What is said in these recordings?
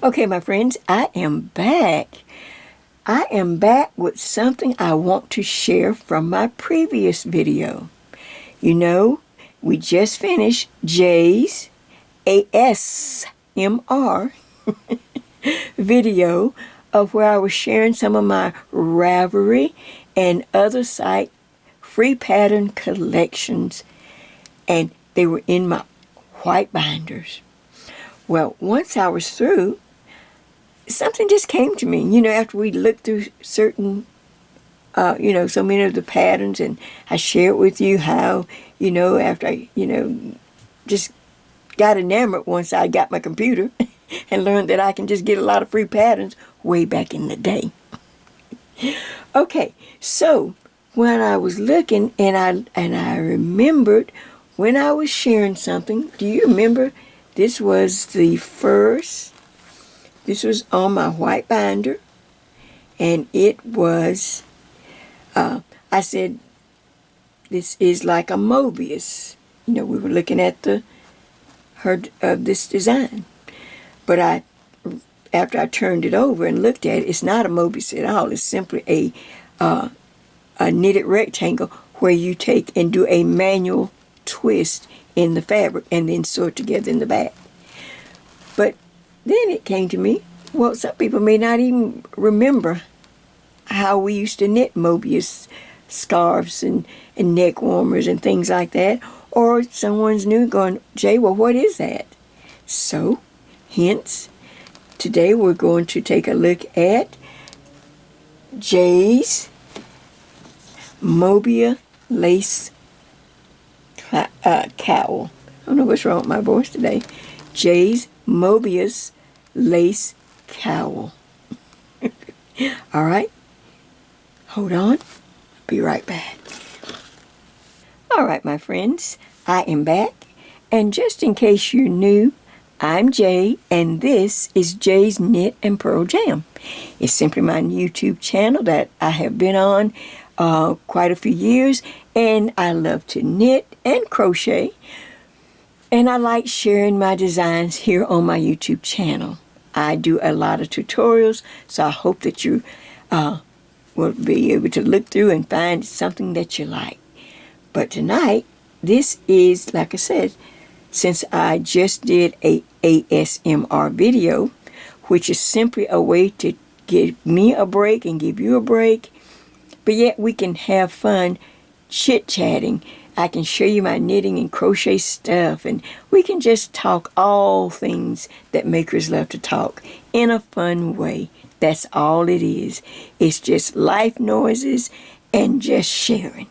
Okay, my friends, I am back. I am back with something I want to share from my previous video. You know, we just finished Jay's ASMR video of where I was sharing some of my Ravelry and other site free pattern collections, and they were in my white binders. Well, once I was through, something just came to me, after we looked through certain, so many of the patterns, and I shared with you how, after I, just got enamored once I got my computer and learned that I can just get a lot of free patterns way back in the day. Okay, so when I was looking and I remembered when I was sharing something, do you remember this was this was on my white binder, and it was, I said, this is like a Moebius. We were looking at this design. But after I turned it over and looked at it, it's not a Moebius at all. It's simply a knitted rectangle where you take and do a manual twist in the fabric and then sew it together in the back. But then it came to me, well, some people may not even remember how we used to knit Moebius scarves and neck warmers and things like that. Or someone's new going, Jay, well, what is that? So, hence, today we're going to take a look at Jay's Moebius Lace Cowl. I don't know what's wrong with my voice today. Jay's Moebius Lace Cowl. All right. Hold on. I'll be right back. All right, my friends. I am back. And just in case you're new, I'm Jay, and this is Jay's Knit and Purl Jam. It's simply my YouTube channel that I have been on quite a few years, and I love to knit and crochet, and I like sharing my designs here on my YouTube channel. I do a lot of tutorials, so I hope that you will be able to look through and find something that you like. But tonight, this is, like I said, since I just did a ASMR video, which is simply a way to give me a break and give you a break, but yet we can have fun chit-chatting. I can show you my knitting and crochet stuff, and we can just talk all things that makers love to talk in a fun way. That's all it is. It's just life noises and just sharing.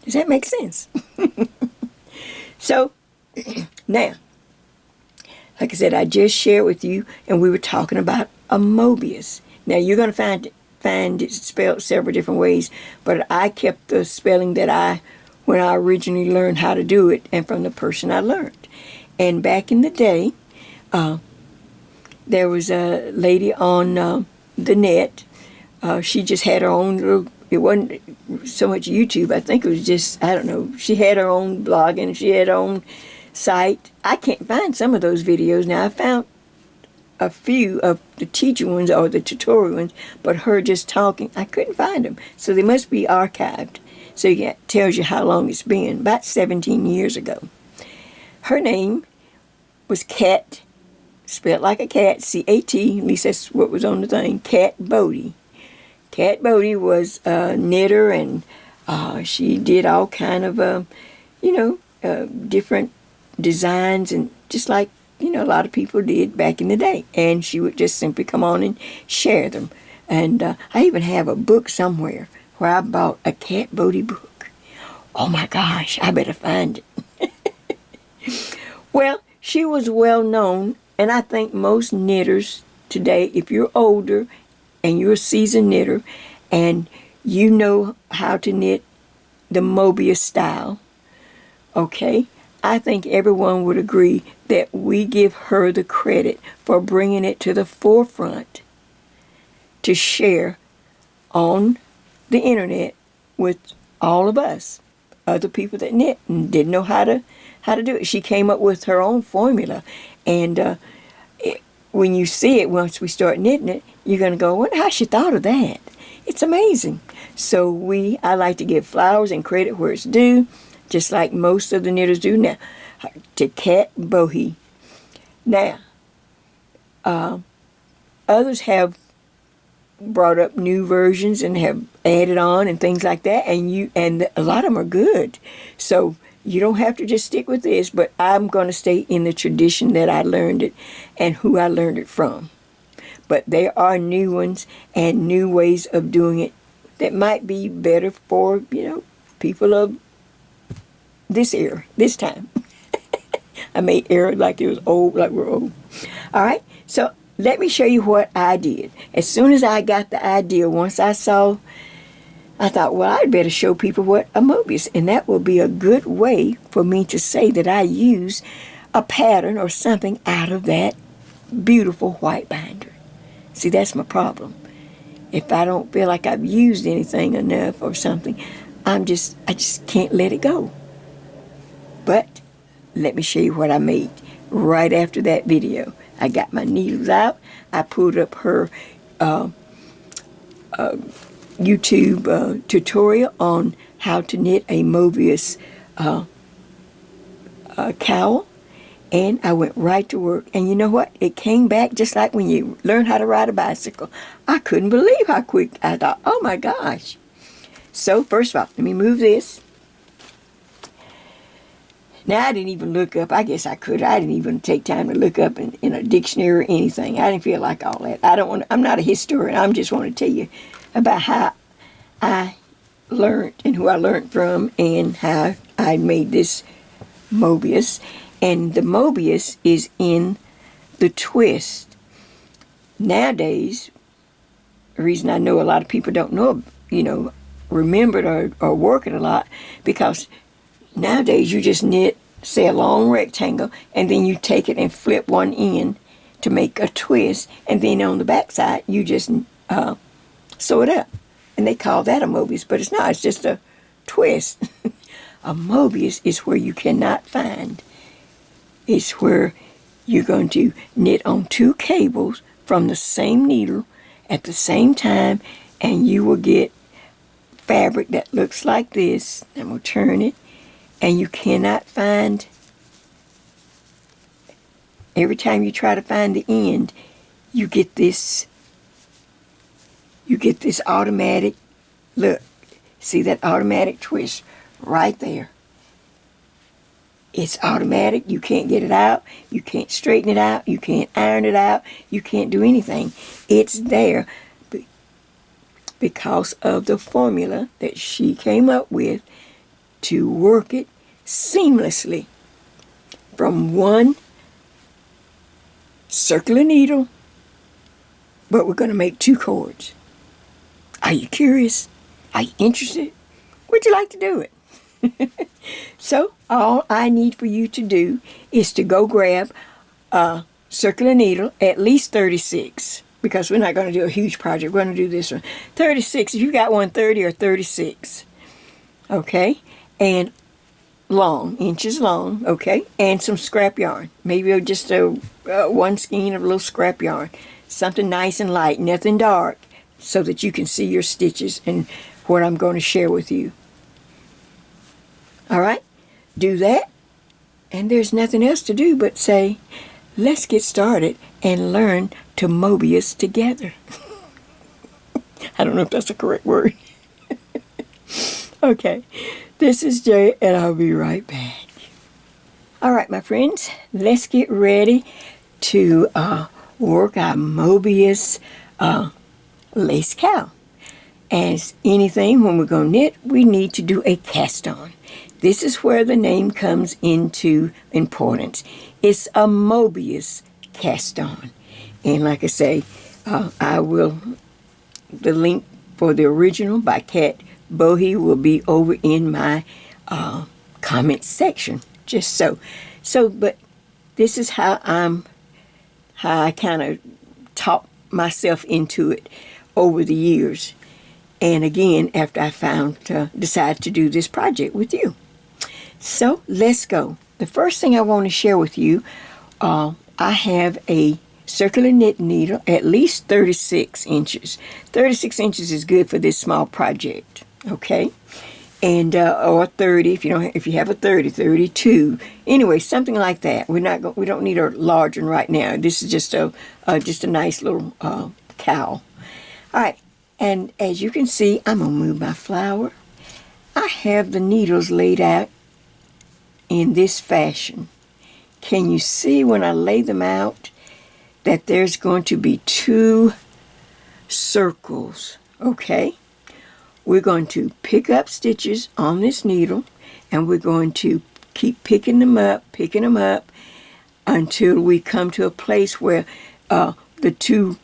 Does that make sense? So, now, like I said, I just shared with you, and we were talking about a Moebius. Now, you're going to find it spelled several different ways, but I kept the spelling that when I originally learned how to do it, and from the person I learned. And back in the day, there was a lady on the net. She just had her own little, it wasn't so much YouTube, I think it was just, I don't know, she had her own blog and she had her own site. I can't find some of those videos now. I found a few of the teacher ones or the tutorial ones, but her just talking, I couldn't find them. So they must be archived. So it tells you how long it's been, about 17 years ago. Her name was Cat, spelled like a cat, C-A-T, at least that's what was on the thing, Cat Bordhi. Cat Bordhi was a knitter, and she did all kind of, different designs, and just like, a lot of people did back in the day. And she would just simply come on and share them. And I even have a book somewhere where I bought a Cat Bordhi book. Oh my gosh, I better find it. Well, she was well known, and I think most knitters today, if you're older and you're a seasoned knitter and you know how to knit the Moebius style, okay, I think everyone would agree that we give her the credit for bringing it to the forefront to share on the internet with all of us, other people that knit and didn't know how to do it. She came up with her own formula, and when you see it, once we start knitting it, you're going to go, I wonder how she thought of that. It's amazing. So I like to give flowers and credit where it's due, just like most of the knitters do now, to Cat Bordhi. Now, others have brought up new versions and have added on and things like that, and a lot of them are good. So you don't have to just stick with this, but I'm going to stay in the tradition that I learned it and who I learned it from. But there are new ones and new ways of doing it that might be better for, people of this era, this time. I made era like it was old, like we're old. All right, so let me show you what I did. As soon as I got the idea, once I thought, well, I'd better show people what a Moebius, and that will be a good way for me to say that I use a pattern or something out of that beautiful white binder. See, that's my problem. If I don't feel like I've used anything enough or something, I just can't let it go. But let me show you what I made right after that video. I got my needles out. I pulled up her YouTube tutorial on how to knit a Moebius cowl. And I went right to work. And you know what? It came back just like when you learn how to ride a bicycle. I couldn't believe how quick. I thought, oh my gosh. So first of all, let me move this. Now, I didn't even look up. I guess I could. I didn't even take time to look up in a dictionary or anything. I didn't feel like all that. I'm not a historian. I just want to tell you about how I learned and who I learned from and how I made this Moebius. And the Moebius is in the twist. Nowadays, the reason I know a lot of people don't know, remember it or work it a lot, because nowadays you just knit, say, a long rectangle, and then you take it and flip one end to make a twist, and then on the back side you just sew it up. And they call that a Moebius, but it's not. It's just a twist. A Moebius is where you cannot find. It's where you're going to knit on 2 cables from the same needle at the same time, and you will get fabric that looks like this. I'm going to turn it, and you cannot find, every time you try to find the end, you get this automatic, look, see that automatic twist right there. It's automatic. You can't get it out. You can't straighten it out. You can't iron it out. You can't do anything. It's there because of the formula that she came up with to work it seamlessly from one circular needle, but we're going to make 2 cords. Are you curious? Are you interested? Would you like to do it? So all I need for you to do is to go grab a circular needle, at least 36, because we're not going to do a huge project. We're going to do this one. 36, if you got one 30 or 36, okay, and long, inches long, okay, and some scrap yarn. Maybe just one skein of a little scrap yarn, something nice and light, nothing dark, so that you can see your stitches and what I'm going to share with you. All right, do that, and there's nothing else to do but say, let's get started and learn to Moebius together. I don't know if that's the correct word. Okay, this is Jay, and I'll be right back. All right, my friends, let's get ready to work our Moebius lace cowl. As anything, when we're going to knit, we need to do a cast on. This is where the name comes into importance. It's a Moebius cast on. And like I say, the link for the original by Cat Bordhi will be over in my comment section. Just so. But this is how I kind of taught myself into it over the years. And again, after I decided to do this project with you. So let's go. The first thing I want to share with you, I have a circular knit needle, at least 36 inches. 36 inches is good for this small project, okay? And or 30 if you have a 30, 32. Anyway, something like that. We don't need a large one right now. This is just a nice little cowl. All right, and as you can see, I'm gonna move my flower. I have the needles laid out in this fashion. Can you see when I lay them out that there's going to be 2 circles, okay? We're going to pick up stitches on this needle, and we're going to keep picking them up until we come to a place where the 2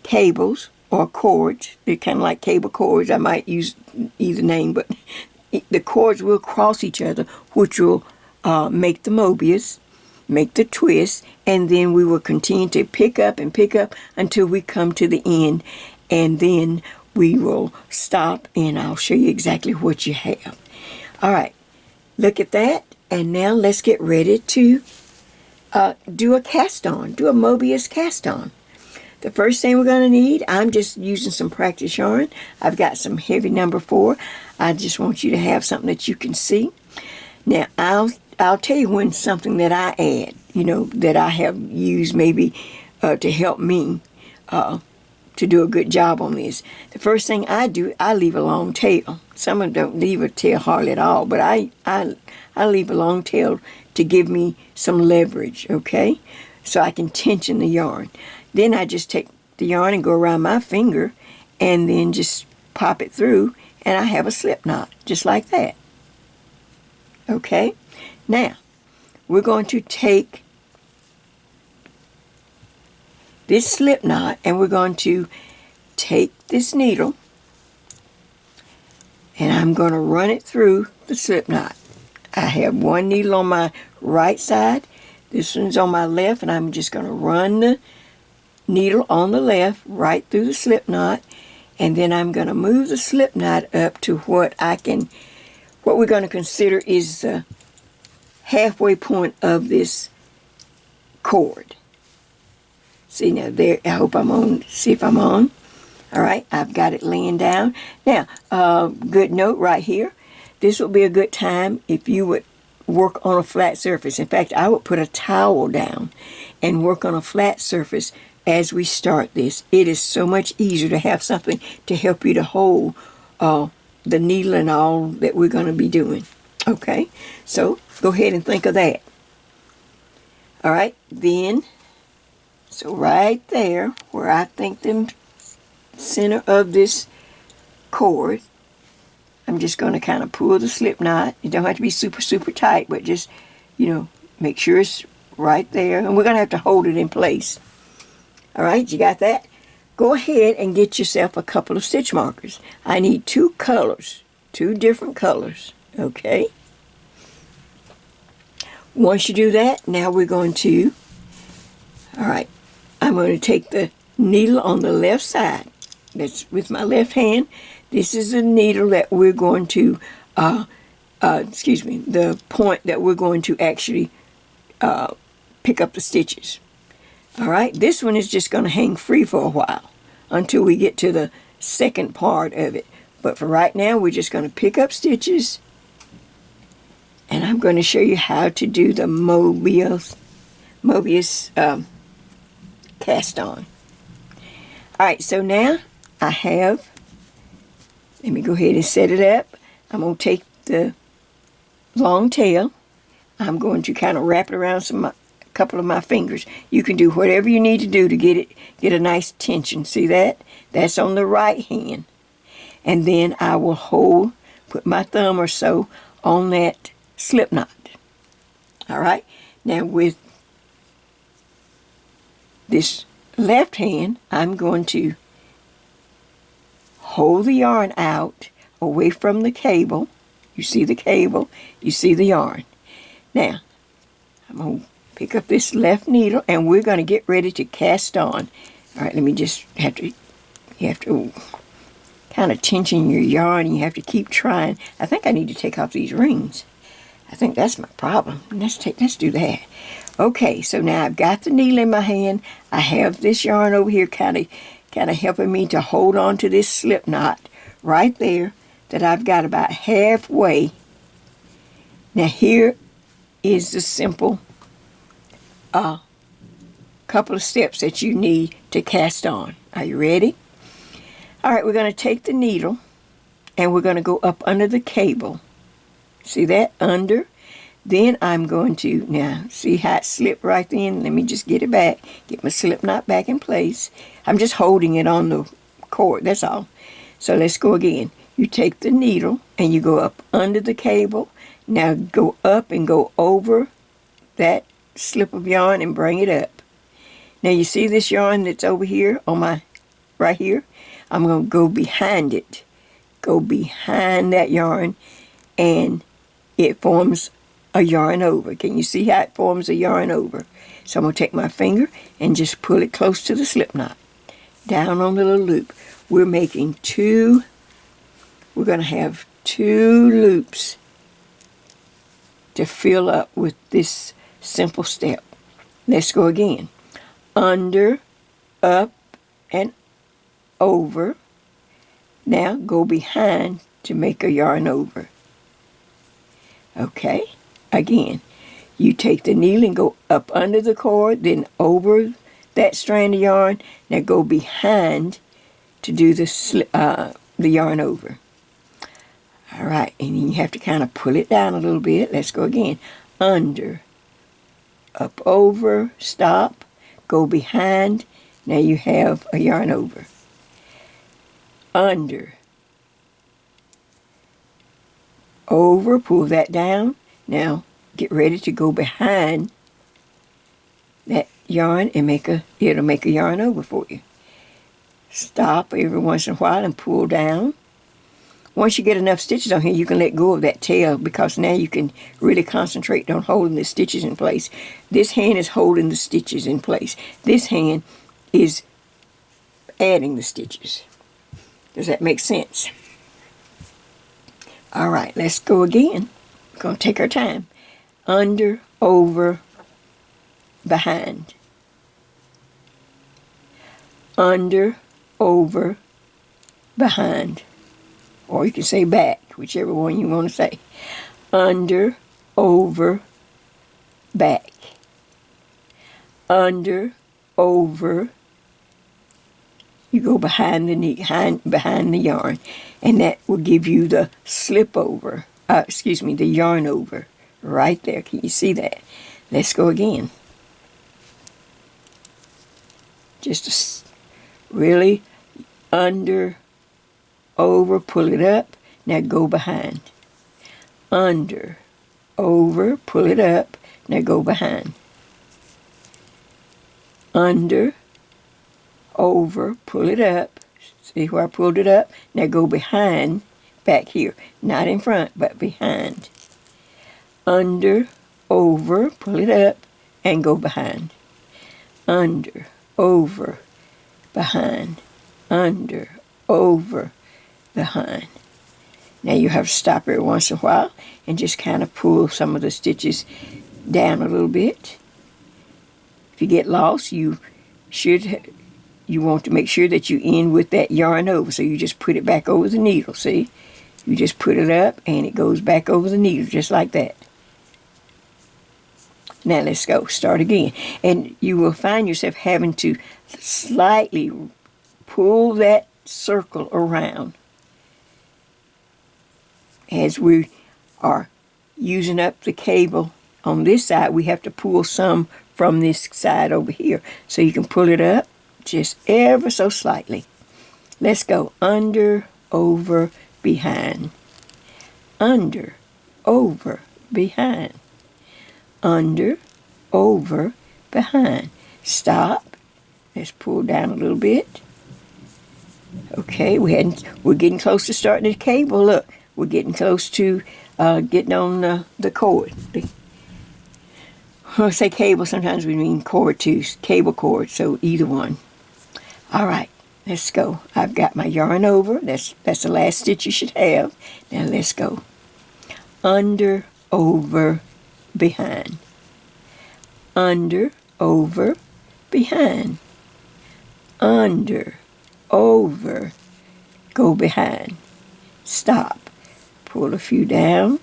cables or cords, they're kind of like cable cords, I might use either name, but the cords will cross each other, which will make the Moebius, make the twist, and then we will continue to pick up until we come to the end, and then we will stop and I'll show you exactly what you have. All right, look at that, and now let's get ready to do a cast on, do a Moebius cast on. The first thing we're going to need, I'm just using some practice yarn. I've got some heavy number 4. I just want you to have something that you can see. Now, I'll tell you when something that I add, that I have used maybe to help me to do a good job on this. The first thing I do, I leave a long tail. Some of them don't leave a tail hardly at all, but I leave a long tail to give me some leverage, okay? So I can tension the yarn. Then I just take the yarn and go around my finger and then just pop it through, and I have a slip knot, just like that. Okay? Now, we're going to take this slip knot, and we're going to take this needle, and I'm going to run it through the slip knot. I have one needle on my right side, this one's on my left, and I'm just going to run the needle on the left right through the slip knot, and then I'm going to move the slip knot up to what we're going to consider is the halfway point of this cord. See, now there, I hope I'm on, see if I'm on. All right, I've got it laying down. Now, good note right here. This will be a good time if you would work on a flat surface. In fact, I would put a towel down and work on a flat surface as we start this. It is so much easier to have something to help you to hold the needle and all that we're going to be doing. Okay, so go ahead and think of that. All right, then, so right there where I think the center of this cord, I'm just going to kind of pull the slip knot. It don't have to be super, super tight, but just, make sure it's right there. And we're going to have to hold it in place. All right, you got that? Go ahead and get yourself a couple of stitch markers. I need 2 colors, 2 different colors, okay? Once you do that, now we're going to, all right, I'm going to take the needle on the left side. That's with my left hand. This is the needle that we're going to, the point that we're going to actually pick up the stitches. All right, this one is just going to hang free for a while until we get to the second part of it. But for right now, we're just going to pick up stitches, and I'm going to show you how to do the Moebius cast on. All right, so now I have, let me go ahead and set it up. I'm going to take the long tail. I'm going to kind of wrap it around a couple of my fingers. You can do whatever you need to do to get a nice tension. See that? That's on the right hand. And then I will put my thumb or so on that slip knot. All right? Now with this left hand, I'm going to hold the yarn out away from the cable. You see the cable, you see the yarn. Now, I'm going to pick up this left needle, and we're going to get ready to cast on. All right, let me just you have to kind of tension your yarn, and you have to keep trying. I think I need to take off these rings. I think that's my problem. Let's do that. Okay, so now I've got the needle in my hand. I have this yarn over here kind of helping me to hold on to this slip knot right there that I've got about halfway. Now here is the simple couple of steps that you need to cast on. Are you ready? All right, we're going to take the needle and we're going to go up under the cable. See that? Under. Then I'm going to, now see how it slipped right then? Let me just get it back. Get my slip knot back in place. I'm just holding it on the cord, that's all. So let's go again. You take the needle and you go up under the cable. Now go up and go over that slip of yarn and bring it up. Now you see this yarn that's over here on my, right here? I'm going to go behind it. Go behind that yarn and it forms a yarn over. Can you see how it forms a yarn over? So I'm going to take my finger and just pull it close to the slip knot. Down on the little loop. We're making two, we're going to have 2 loops to fill up with this simple step. Let's go again. Under, up, and over. Now go behind to make a yarn over. Okay, again, you take the needle and go up under the cord, then over that strand of yarn. Now go behind to do the yarn over. All right, and then you have to kind of pull it down a little bit. Let's go again. Under, up, over, stop, go behind. Now you have a yarn over. Under, over, pull that down. Now get ready to go behind that yarn and it'll make a yarn over for you. Stop every once in a while and pull down. Once you get enough stitches on here, you can let go of that tail because now you can really concentrate on holding the stitches in place. This hand is holding the stitches in place. This hand is adding the stitches. Does that make sense? All right, let's go again. We're going to take our time. Under, over, behind. Under, over, behind. Or you can say back, whichever one you want to say. Under, over, back. Under, over. You go behind the yarn, and that will give you the slip over. The yarn over right there. Can you see that? Let's go again. Just really under, over, pull it up. Now go behind. Under, over, pull it up. Now go behind. Under, over, pull it up. See where I pulled it up? Now go behind, back here. Not in front, but behind. Under, over, pull it up, and go behind. Under, over, behind. Under, over, behind. Now you have to stop every once in a while and just kind of pull some of the stitches down a little bit. If you get lost, you want to make sure that you end with that yarn over. So you just put it back over the needle, see? You just put it up and it goes back over the needle just like that. Now let's go. Start again. And you will find yourself having to slightly pull that circle around. As we are using up the cable on this side, we have to pull some from this side over here. So you can pull it up just ever so slightly. Let's go. Under, over, behind. Under, over, behind. Under, over, behind. Stop. Let's pull down a little bit. Okay, we're getting close to starting the cable. Look, we're getting close to getting on the cord. When I say cable, sometimes we mean cord too. Cable cord, so either one. All right, let's go. I've got my yarn over. That's the last stitch you should have. Now let's go. Under, over, behind. under, over, behind. Under, over, go behind. Stop. Pull a few down.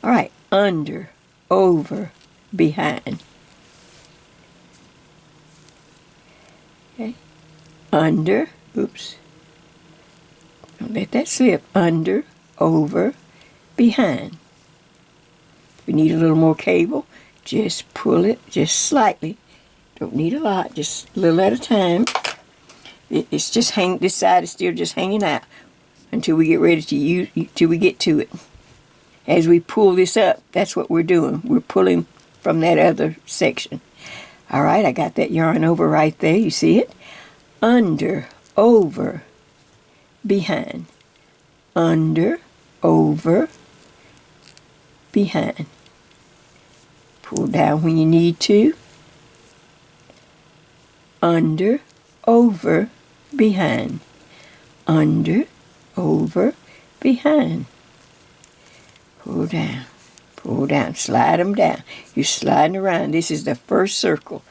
All right, under, over, behind. Okay, under, oops. Don't let that slip. Under, over, behind. If you need a little more cable, just pull it just slightly. Don't need a lot, just a little at a time. It's just this side is still just hanging out until we get ready to use, till we get to it. As we pull this up, that's what we're doing. We're pulling from that other section. All right, I got that yarn over right there. You see it? Under, over, behind. Under, over, behind. Pull down when you need to. Under, over, behind. Under, over, behind. Pull down, slide them down. You're sliding around. This is the first circle.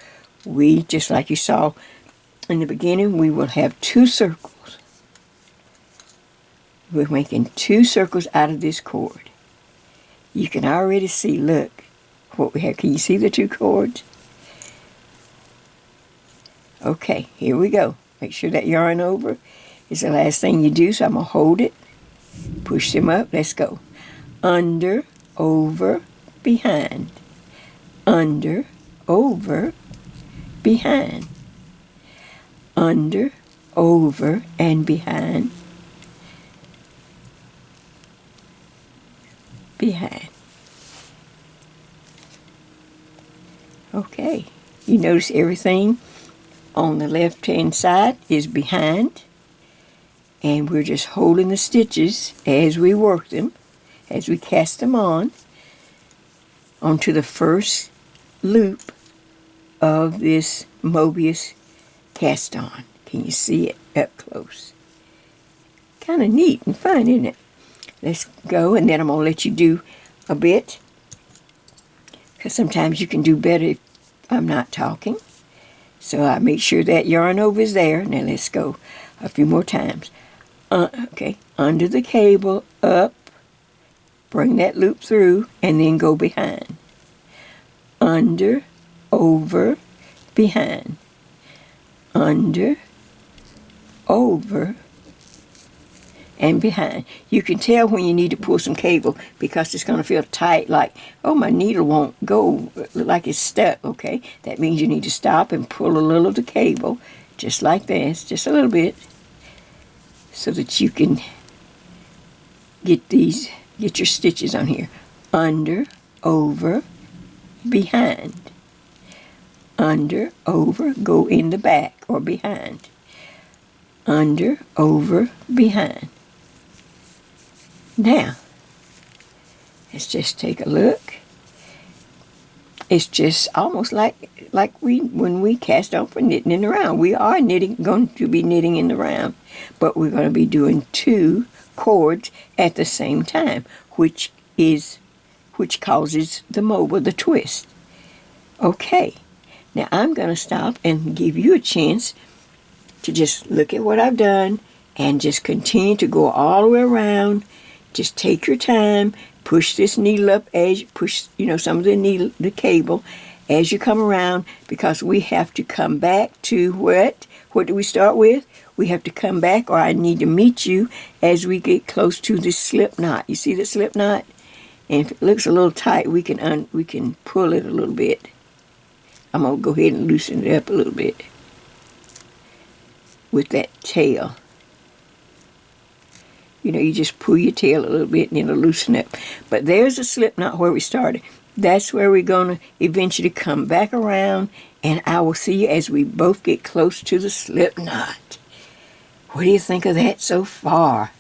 We, just like you saw in the beginning, we will have 2 circles. We're making 2 circles out of this cord. You can already see, look, what we have. Can you see the 2 cords? Okay, here we go. Make sure that yarn over is the last thing you do, so I'm going to hold it. Push them up. Let's go. Under, over, behind. Under, over, behind. Under, over, and behind. Behind. Okay, you notice everything on the left-hand side is behind, and we're just holding the stitches as we work them, as we cast them on, onto the first loop of this Moebius cast on. Can you see it up close? Kind of neat and fun, isn't it? Let's go, and then I'm going to let you do a bit, because sometimes you can do better if I'm not talking. So I make sure that yarn over is there. Now let's go a few more times. Okay, under the cable, up, bring that loop through, and then go behind. Under, over, behind. Under, over, and behind. You can tell when you need to pull some cable because it's going to feel tight, like, oh, my needle won't go, like it's stuck, okay? That means you need to stop and pull a little of the cable, just like this, just a little bit, so that you can get your stitches on here. Under, over, behind. Under, over, go in the back or behind. Under, over, behind. Now, let's just take a look. It's just almost like when we cast on for knitting in the round. We are going to be knitting in the round, but we're going to be doing 2 cords at the same time, which causes the mobile, the twist. Okay, now I'm going to stop and give you a chance to just look at what I've done and just continue to go all the way around. Just take your time, push this needle up as you push, some of the cable as you come around, because we have to come back to what? What do we start with? We have to come back, or I need to meet you as we get close to this slip knot. You see the slip knot? And if it looks a little tight, we can pull it a little bit. I'm going to go ahead and loosen it up a little bit with that tail. You just pull your tail a little bit and it'll loosen up. But there's a slip knot where we started. That's where we're going to eventually come back around, and I will see you as we both get close to the slip knot. What do you think of that so far?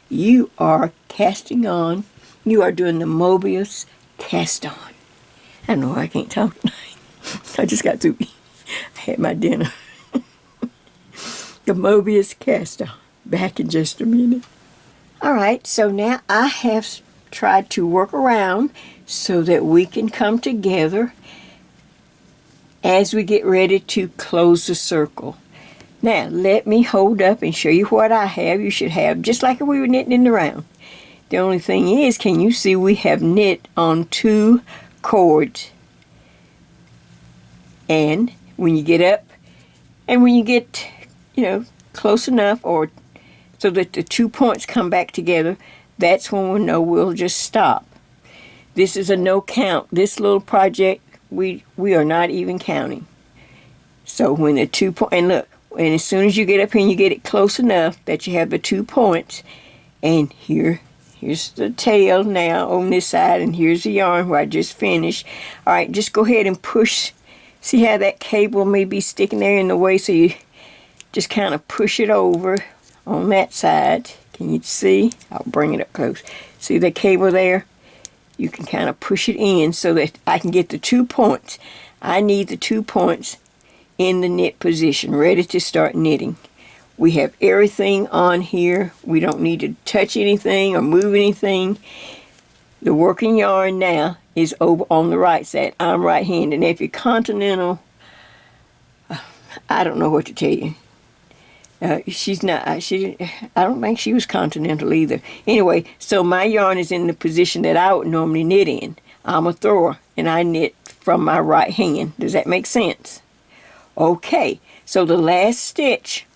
You are casting on. You are doing the Moebius cast on. I know I can't talk tonight. I just got to. I had my dinner. The Moebius cast on. Back in just a minute. All right, so now I have tried to work around so that we can come together as we get ready to close the circle. Now, let me hold up and show you what I have. You should have, just like we were knitting in the round. The only thing is, can you see we have knit on 2 cords? And when you get up, and when you get, close enough, or so that the 2 points come back together, that's when we'll know we'll just stop. This is a no count. This little project, we are not even counting. So when the 2 points, and look, and as soon as you get up here and you get it close enough that you have the 2 points, and here's the tail now on this side, and here's the yarn where I just finished. All right, just go ahead and push. See how that cable may be sticking there in the way, so you just kind of push it over on that side. Can you see? I'll bring it up close. See the cable there? You can kind of push it in so that I can get the 2 points. I need the 2 points in the knit position, ready to start knitting. We have everything on here. We don't need to touch anything or move anything. The working yarn now is over on the right side. I'm right-handed. And if you're continental, I don't know what to tell you. She's not, I don't think she was continental either. Anyway, so my yarn is in the position that I would normally knit in. I'm a thrower, and I knit from my right hand. Does that make sense? Okay, so the last stitch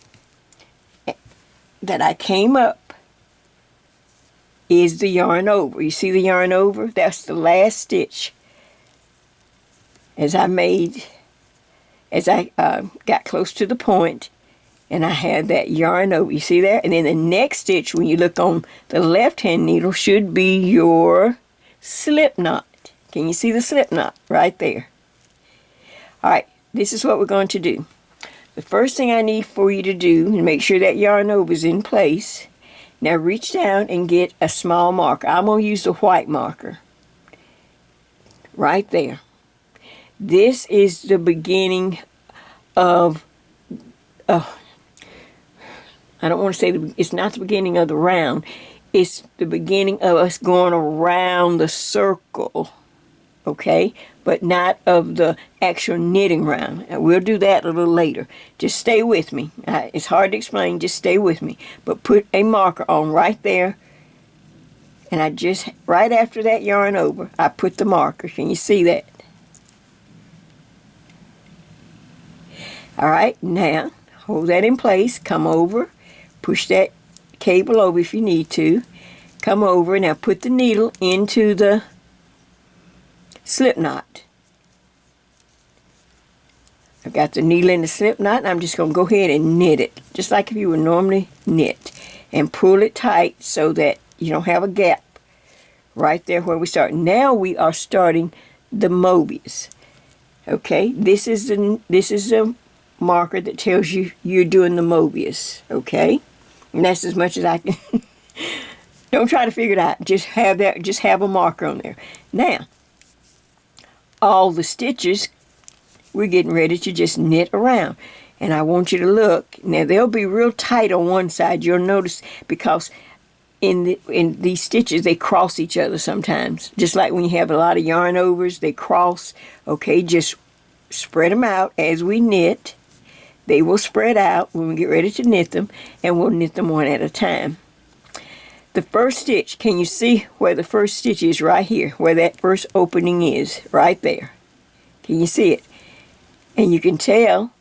that I came up is the yarn over. You see the yarn over? That's the last stitch as I got close to the point, and I had that yarn over. You see that? And then the next stitch, when you look on the left-hand needle, should be your slip knot. Can you see the slip knot right there? All right, this is what we're going to do. The first thing I need for you to do, and make sure that yarn over is in place. Now reach down and get a small marker. I'm going to use the white marker. Right there. This is the beginning of, I don't want to say, it's not the beginning of the round. It's the beginning of us going around the circle. Okay? But not of the actual knitting round. And we'll do that a little later. Just stay with me. It's hard to explain. Just stay with me. But put a marker on right there. And I just, right after that yarn over, I put the marker. Can you see that? All right, now hold that in place. Come over. Push that cable over if you need to. Come over. Now put the needle into the slip knot. I've got the needle in the slip knot, and I'm just going to go ahead and knit it, just like if you would normally knit, and pull it tight so that you don't have a gap right there where we start. Now we are starting the Moebius. Okay, this is the marker that tells you you're doing the Moebius. Okay, and that's as much as I can. Don't try to figure it out. Just have that. Just have a marker on there. Now, all the stitches, we're getting ready to just knit around. And I want you to look. Now, they'll be real tight on one side. You'll notice because in these stitches, they cross each other sometimes. Just like when you have a lot of yarn overs, they cross. Okay, just spread them out as we knit. They will spread out when we get ready to knit them, and we'll knit them one at a time. The first stitch, can you see where the first stitch is? Right here, where that first opening is, right there. Can you see it? And you can tell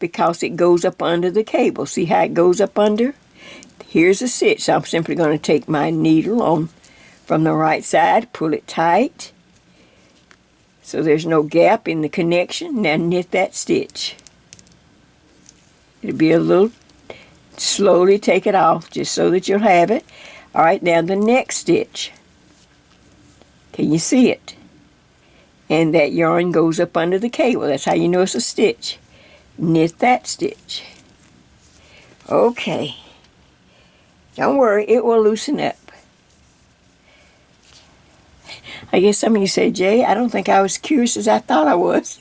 because it goes up under the cable. See how it goes up under? Here's a stitch. So I'm simply going to take my needle on from the right side, pull it tight so there's no gap in the connection. Now knit that stitch. It'll be a little, slowly take it off just so that you'll have it. All right, now the next stitch. Can you see it? And that yarn goes up under the cable. That's how you know it's a stitch. Knit that stitch. Okay. Don't worry, it will loosen up. I guess some of you say, Jay, I don't think I was curious as I thought I was.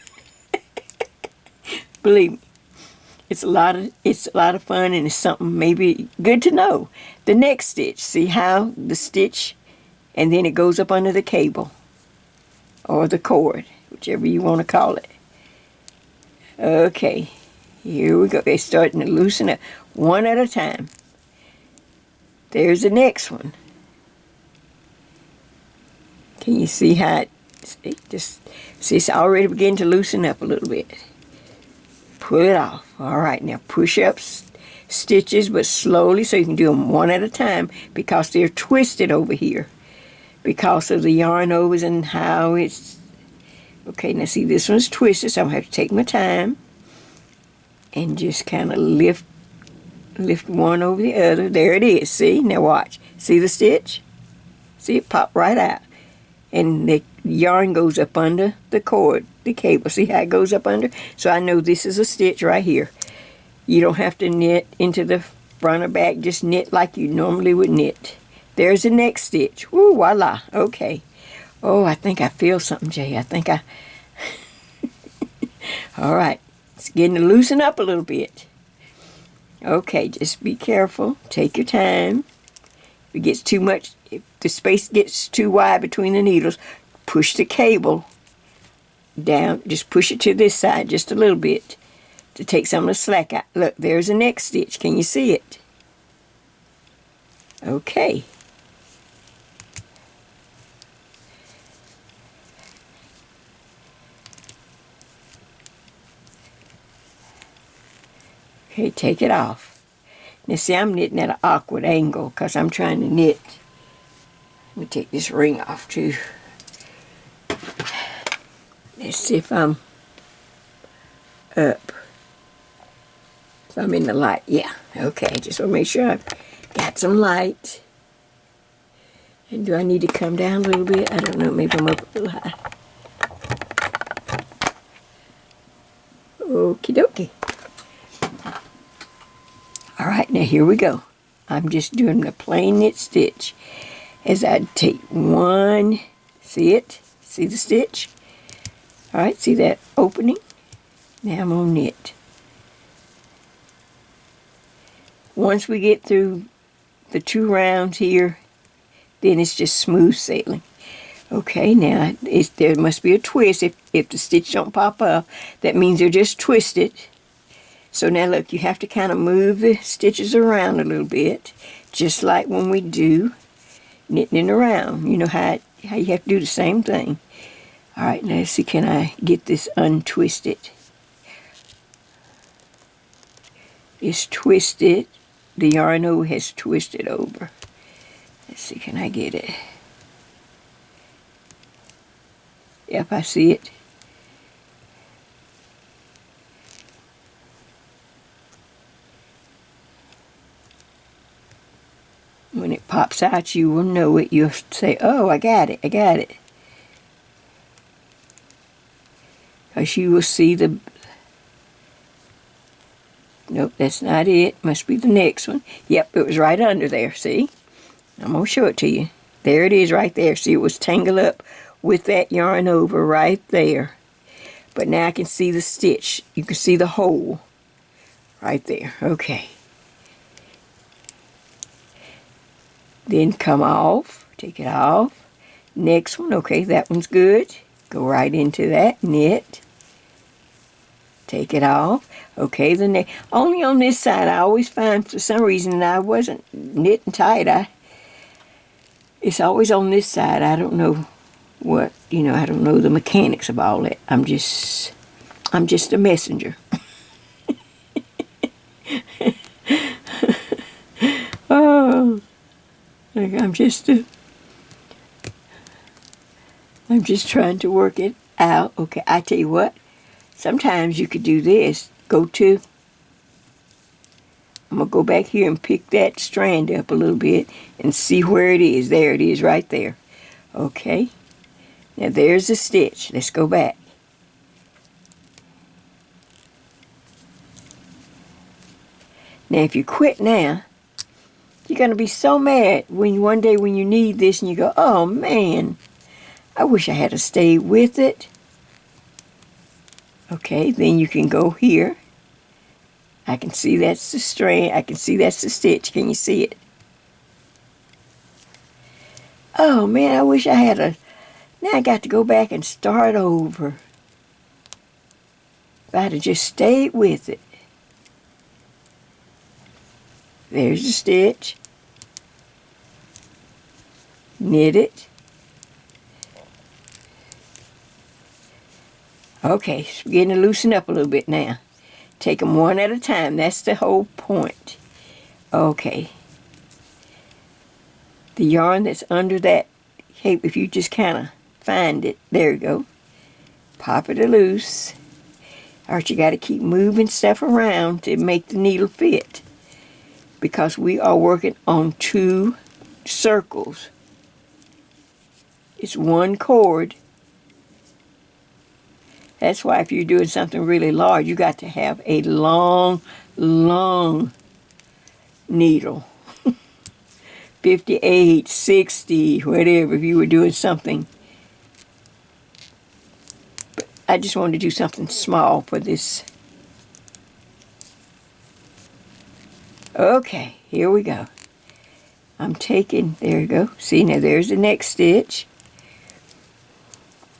Believe me, it's a lot of fun, and it's something maybe good to know. The next stitch, see how the stitch, and then it goes up under the cable. or the cord, whichever you want to call it. Okay, here we go. They're starting to loosen up one at a time. There's the next one. Can you see how it's already beginning to loosen up a little bit. Pull it off. All right, now push up stitches, but slowly, so you can do them one at a time because they're twisted over here because of the yarn overs and how it's. Okay, now see, this one's twisted, so I'm going to have to take my time and just kind of lift one over the other. There it is. See? Now watch. See the stitch? See, it popped right out. And the yarn goes up under the cord, the cable. See how it goes up under? So I know this is a stitch right here. You don't have to knit into the front or back. Just knit like you normally would knit. There's the next stitch. Woo, voila. Okay. Oh, I think I feel something, Jay. I think I... All right. It's getting to loosen up a little bit. Okay, just be careful. Take your time. If it gets too much, if the space gets too wide between the needles, push the cable down. Just push it to this side just a little bit to take some of the slack out. Look, there's the next stitch. Can you see it? Okay. Okay, take it off. Now see, I'm knitting at an awkward angle because I'm trying to knit. Let me take this ring off too. Let's see if I'm up. If I'm in the light. Yeah, okay. Just want to make sure I've got some light. And do I need to come down a little bit? I don't know. Maybe I'm up a little high. Okie dokie. Alright, now here we go. I'm just doing the plain knit stitch. As I take one, see it? See the stitch? Alright, see that opening? Now I'm going to knit. Once we get through the 2 rounds here, then it's just smooth sailing. Okay, now there must be a twist. If the stitch don't pop up, that means they're just twisted. So now look, you have to kind of move the stitches around a little bit, just like when we do knitting around. You know how you have to do the same thing. All right, now let's see, can I get this untwisted? It's twisted. The yarn over has twisted over. Let's see, can I get it? Yep, I see it. When it pops out, you will know it. You'll say, oh, I got it, I got it. Because you will see the... Nope, that's not it. Must be the next one. Yep, it was right under there, see? I'm going to show it to you. There it is right there. See, it was tangled up with that yarn over right there. But now I can see the stitch. You can see the hole right there. Okay. Then come off, take it off. Next one, okay, that one's good. Go right into that, knit. Take it off. Okay, the next, only on this side, I always find for some reason I wasn't knitting tight. It's always on this side. I don't know what, I don't know the mechanics of all that. I'm just a messenger. Oh. I'm just trying to work it out. Okay, I tell you what, sometimes you could do this. I'm going to go back here and pick that strand up a little bit and see where it is. There it is right there. Okay, now there's the stitch. Let's go back. Now if you quit now, you're going to be so mad when one day when you need this and you go, oh man, I wish I had stayed with it. Okay, then you can go here. I can see that's the strand. I can see that's the stitch. Can you see it? Oh man, I wish I had Now I got to go back and start over. If I'd have just stayed with it. There's the stitch. Knit it. Okay, it's beginning to loosen up a little bit now. Take them one at a time. That's the whole point. Okay. The yarn that's under that cape, if you just kind of find it, there you go. Pop it loose. Alright, you got to keep moving stuff around to make the needle fit. Because we are working on 2 circles. It's 1 cord. That's why if you're doing something really large, you got to have a long, long needle. 58, 60, whatever, if you were doing something. But I just wanted to do something small for this. Okay, here we go. I'm taking, there you go. See, now there's the next stitch.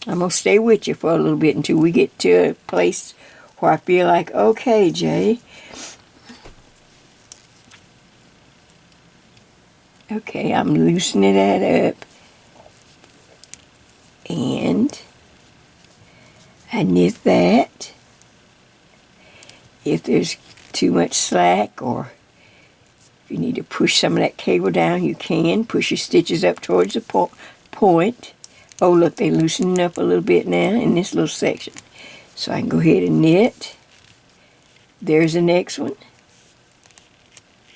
I'm going to stay with you for a little bit until we get to a place where I feel like, okay, Jay. Okay, I'm loosening that up. And I knit that. If there's too much slack or if you need to push some of that cable down, you can. Push your stitches up towards the point. Oh, look, they're loosening up a little bit now in this little section. So I can go ahead and knit. There's the next one.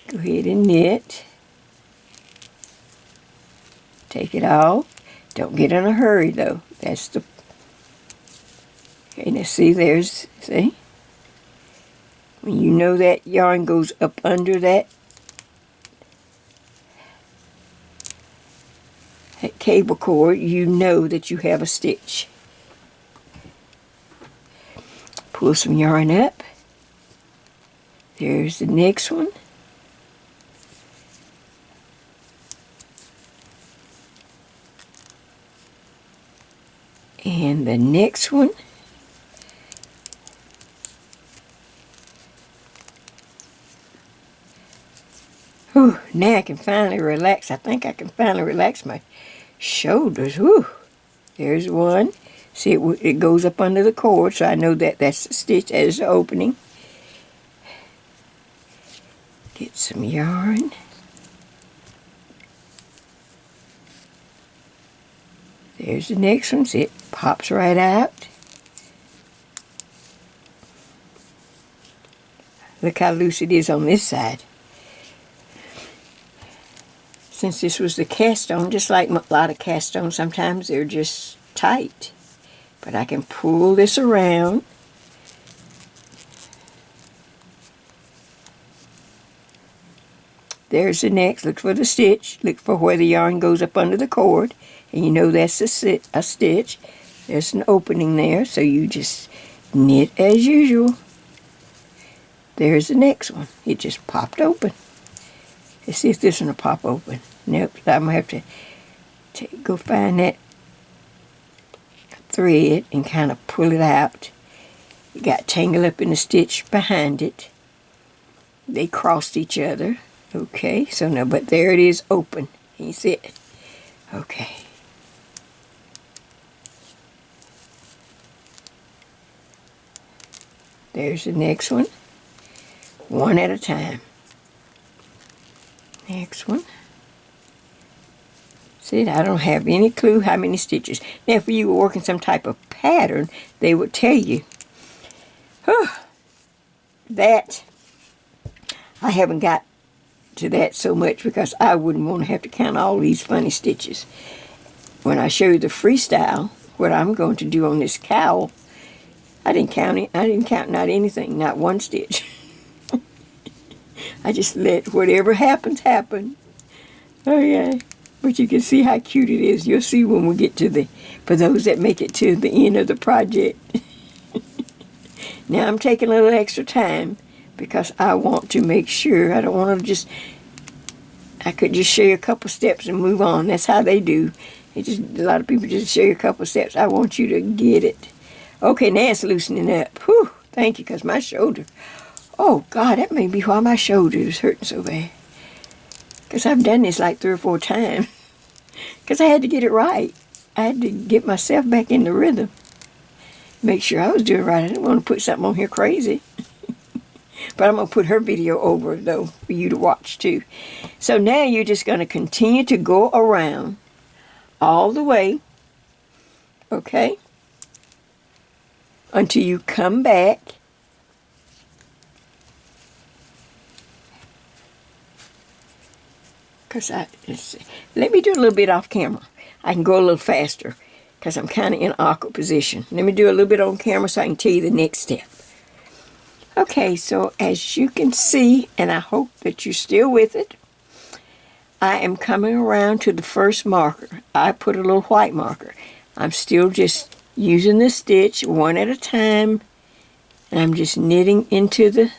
Go ahead and knit. Take it off. Don't get in a hurry, though. That's the... Okay, now see, there's... See? When you know that yarn goes up under that cable cord, you know that you have a stitch. Pull some yarn up. There's the next one. And the next one. Whew, now I can finally relax. I think I can finally relax my shoulders. Whew. There's one. See, it goes up under the cord, so I know that that's the stitch as the opening. Get some yarn. There's the next one. See, it pops right out. Look how loose it is on this side. Since this was the cast on, just like a lot of cast on, sometimes they're just tight. But I can pull this around. There's the next. Look for the stitch. Look for where the yarn goes up under the cord. And you know that's a stitch. There's an opening there, so you just knit as usual. There's the next one. It just popped open. Let's see if this one will pop open. Nope, I'm going to have to go find that thread and kind of pull it out. It got tangled up in the stitch behind it. They crossed each other. Okay, so now, but there it is open. Can you see it? Okay. There's the next one. One at a time. Next one. See, I don't have any clue how many stitches. Now, if you were working some type of pattern, they would tell you. That, I haven't got to that so much because I wouldn't want to have to count all these funny stitches. When I show you the freestyle, what I'm going to do on this cowl, I didn't count it. I didn't count not anything, not one stitch. I just let whatever happens, happen. Okay. But you can see how cute it is. You'll see when we get to the, for those that make it to the end of the project. Now I'm taking a little extra time because I want to make sure. I don't want to just, I could just show you a couple steps and move on. That's how they do. It just, a lot of people just show you a couple steps. I want you to get it. Okay, now it's loosening up. Whew, thank you, because my shoulder, oh God, that may be why my shoulder is hurting so bad. Because I've done this like 3 or 4 times. Because I had to get it right. I had to get myself back in the rhythm. Make sure I was doing right. I didn't want to put something on here crazy. But I'm going to put her video over, though, for you to watch, too. So now you're just going to continue to go around all the way, okay, until you come back. Because let me do a little bit off camera. I can go a little faster because I'm kind of in an awkward position. Let me do a little bit on camera so I can tell you the next step. Okay, so as you can see, and I hope that you're still with it, I am coming around to the first marker. I put a little white marker. I'm still just using the stitch one at a time, and I'm just knitting into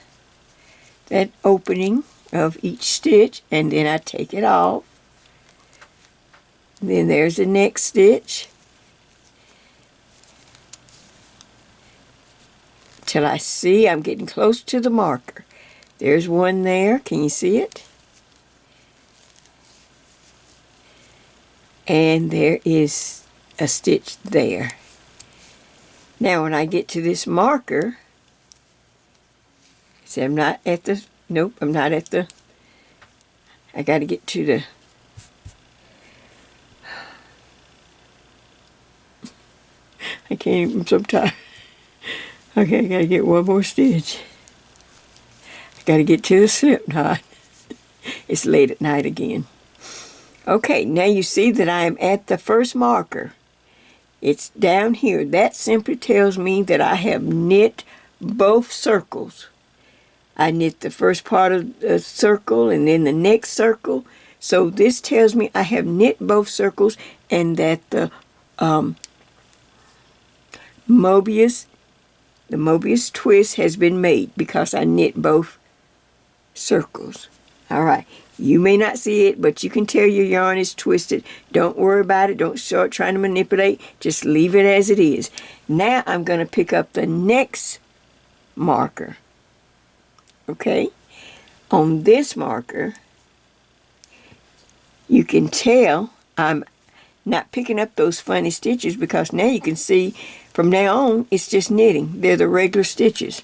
that opening of each stitch, and then I take it off. Then there's the next stitch till I see I'm getting close to the marker. There's one there. Can you see it? And there is a stitch there. Now when I get to this marker, see, I'm not at the, nope, I'm not at the, I got to get to the, I can't even, I'm so tired. Okay, I got to get one more stitch. I got to get to the slip knot. It's late at night again. Okay, now you see that I am at the first marker. It's down here. That simply tells me that I have knit both circles. I knit the first part of the circle and then the next circle. So this tells me I have knit both circles and that the Moebius twist has been made because I knit both circles. All right. You may not see it, but you can tell your yarn is twisted. Don't worry about it. Don't start trying to manipulate. Just leave it as it is. Now I'm going to pick up the next marker. Okay? On this marker, you can tell I'm not picking up those funny stitches because now you can see from now on it's just knitting. They're the regular stitches.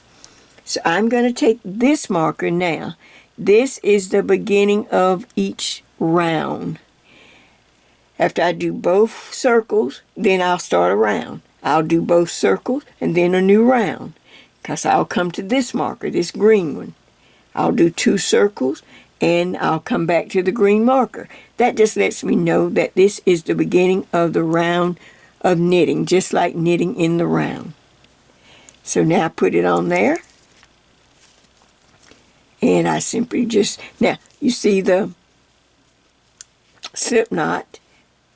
So I'm going to take this marker now. This is the beginning of each round. After I do both circles, then I'll start a round. I'll do both circles and then a new round. Because I'll come to this marker, this green one. I'll do 2 circles and I'll come back to the green marker. That just lets me know that this is the beginning of the round of knitting, just like knitting in the round. So now I put it on there. And I simply just, now you see the slip knot.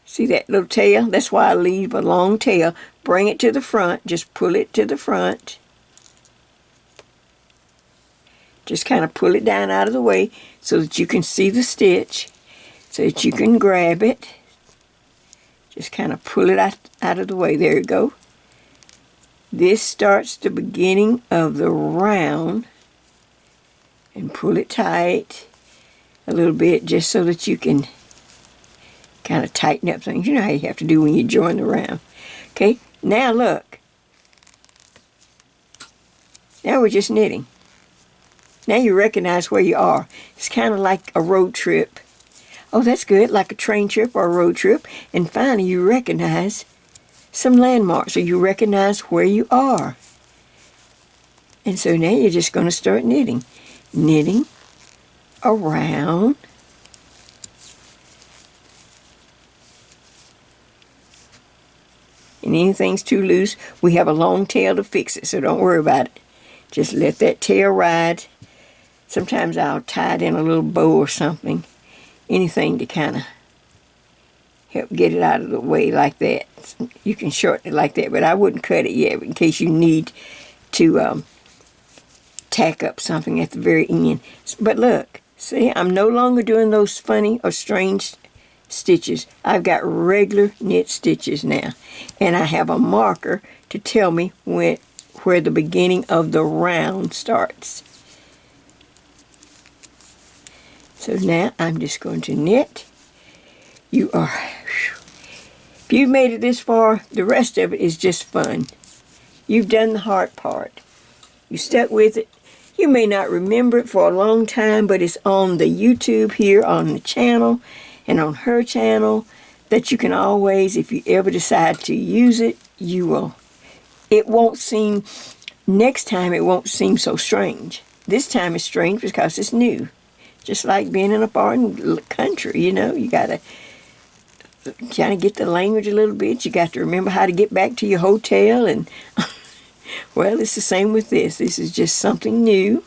See that little tail? That's why I leave a long tail. Bring it to the front. Just pull it to the front. Just kind of pull it down out of the way so that you can see the stitch, so that you can grab it. Just kind of pull it out of the way. There you go. This starts the beginning of the round. And pull it tight a little bit just so that you can kind of tighten up things. You know how you have to do when you join the round. Okay, now look. Now we're just knitting. Now you recognize where you are. It's kind of like a road trip. Oh, that's good, like a train trip or a road trip. And finally you recognize some landmarks, or you recognize where you are. And so now you're just going to start knitting. Knitting around and anything's too loose, we have a long tail to fix it, so don't worry about it. Just let that tail ride. Sometimes I'll tie it in a little bow or something, anything to kind of help get it out of the way like that. You can shorten it like that, but I wouldn't cut it yet in case you need to tack up something at the very end. But look, see, I'm no longer doing those funny or strange stitches. I've got regular knit stitches now. And I have a marker to tell me where the beginning of the round starts. So now I'm just going to knit. If you've made it this far, the rest of it is just fun. You've done the hard part. You stuck with it. You may not remember it for a long time, but it's on the YouTube here on the channel and on her channel that you can always, if you ever decide to use it, you will. It won't seem, next time it won't seem so strange. This time it's strange because it's new. Just like being in a foreign country, you know, you got to kind of get the language a little bit. You got to remember how to get back to your hotel and... Well, it's the same with this. This is just something new.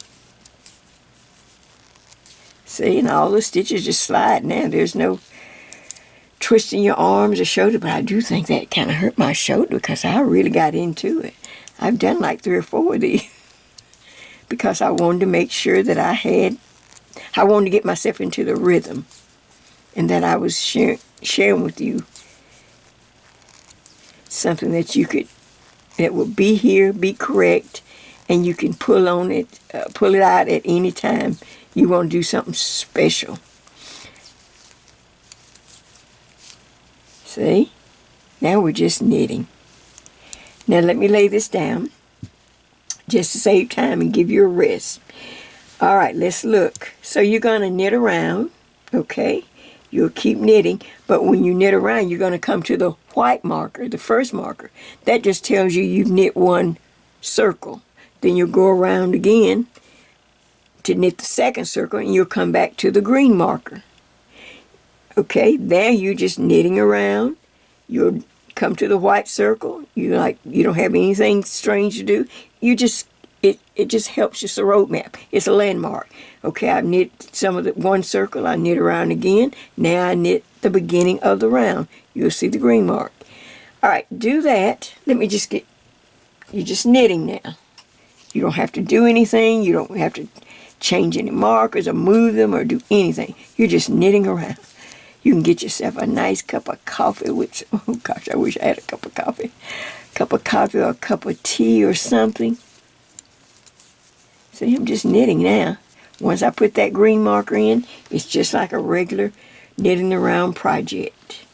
See, and all the stitches just slide now. There's no twisting your arms or shoulder, but I do think that kind of hurt my shoulder because I really got into it. I've done like 3 or 4 of these because I wanted to make sure that I wanted to get myself into the rhythm and that I was sharing with you something that you could, that will be here, be correct, and you can pull it out at any time you want to do something special. See? Now we're just knitting. Now let me lay this down just to save time and give you a rest. All right, let's look. So you're going to knit around, okay? You'll keep knitting, but when you knit around, you're going to come to the white marker, the first marker. That just tells you you've knit 1 circle. Then you'll go around again to knit the second circle, and you'll come back to the green marker. Okay, there you're just knitting around. You'll come to the white circle. You don't have anything strange to do. You just it just helps. It's a roadmap. It's a landmark. Okay, I've knit some of the 1 circle. I knit around again. Now I knit the beginning of the round. You'll see the green mark. All right, do that. Let me just you're just knitting now. You don't have to do anything. You don't have to change any markers or move them or do anything. You're just knitting around. You can get yourself a nice cup of coffee with, oh gosh, I wish I had a cup of coffee. Cup of coffee or a cup of tea or something. See, I'm just knitting now. Once I put that green marker in, it's just like a regular knitting around project.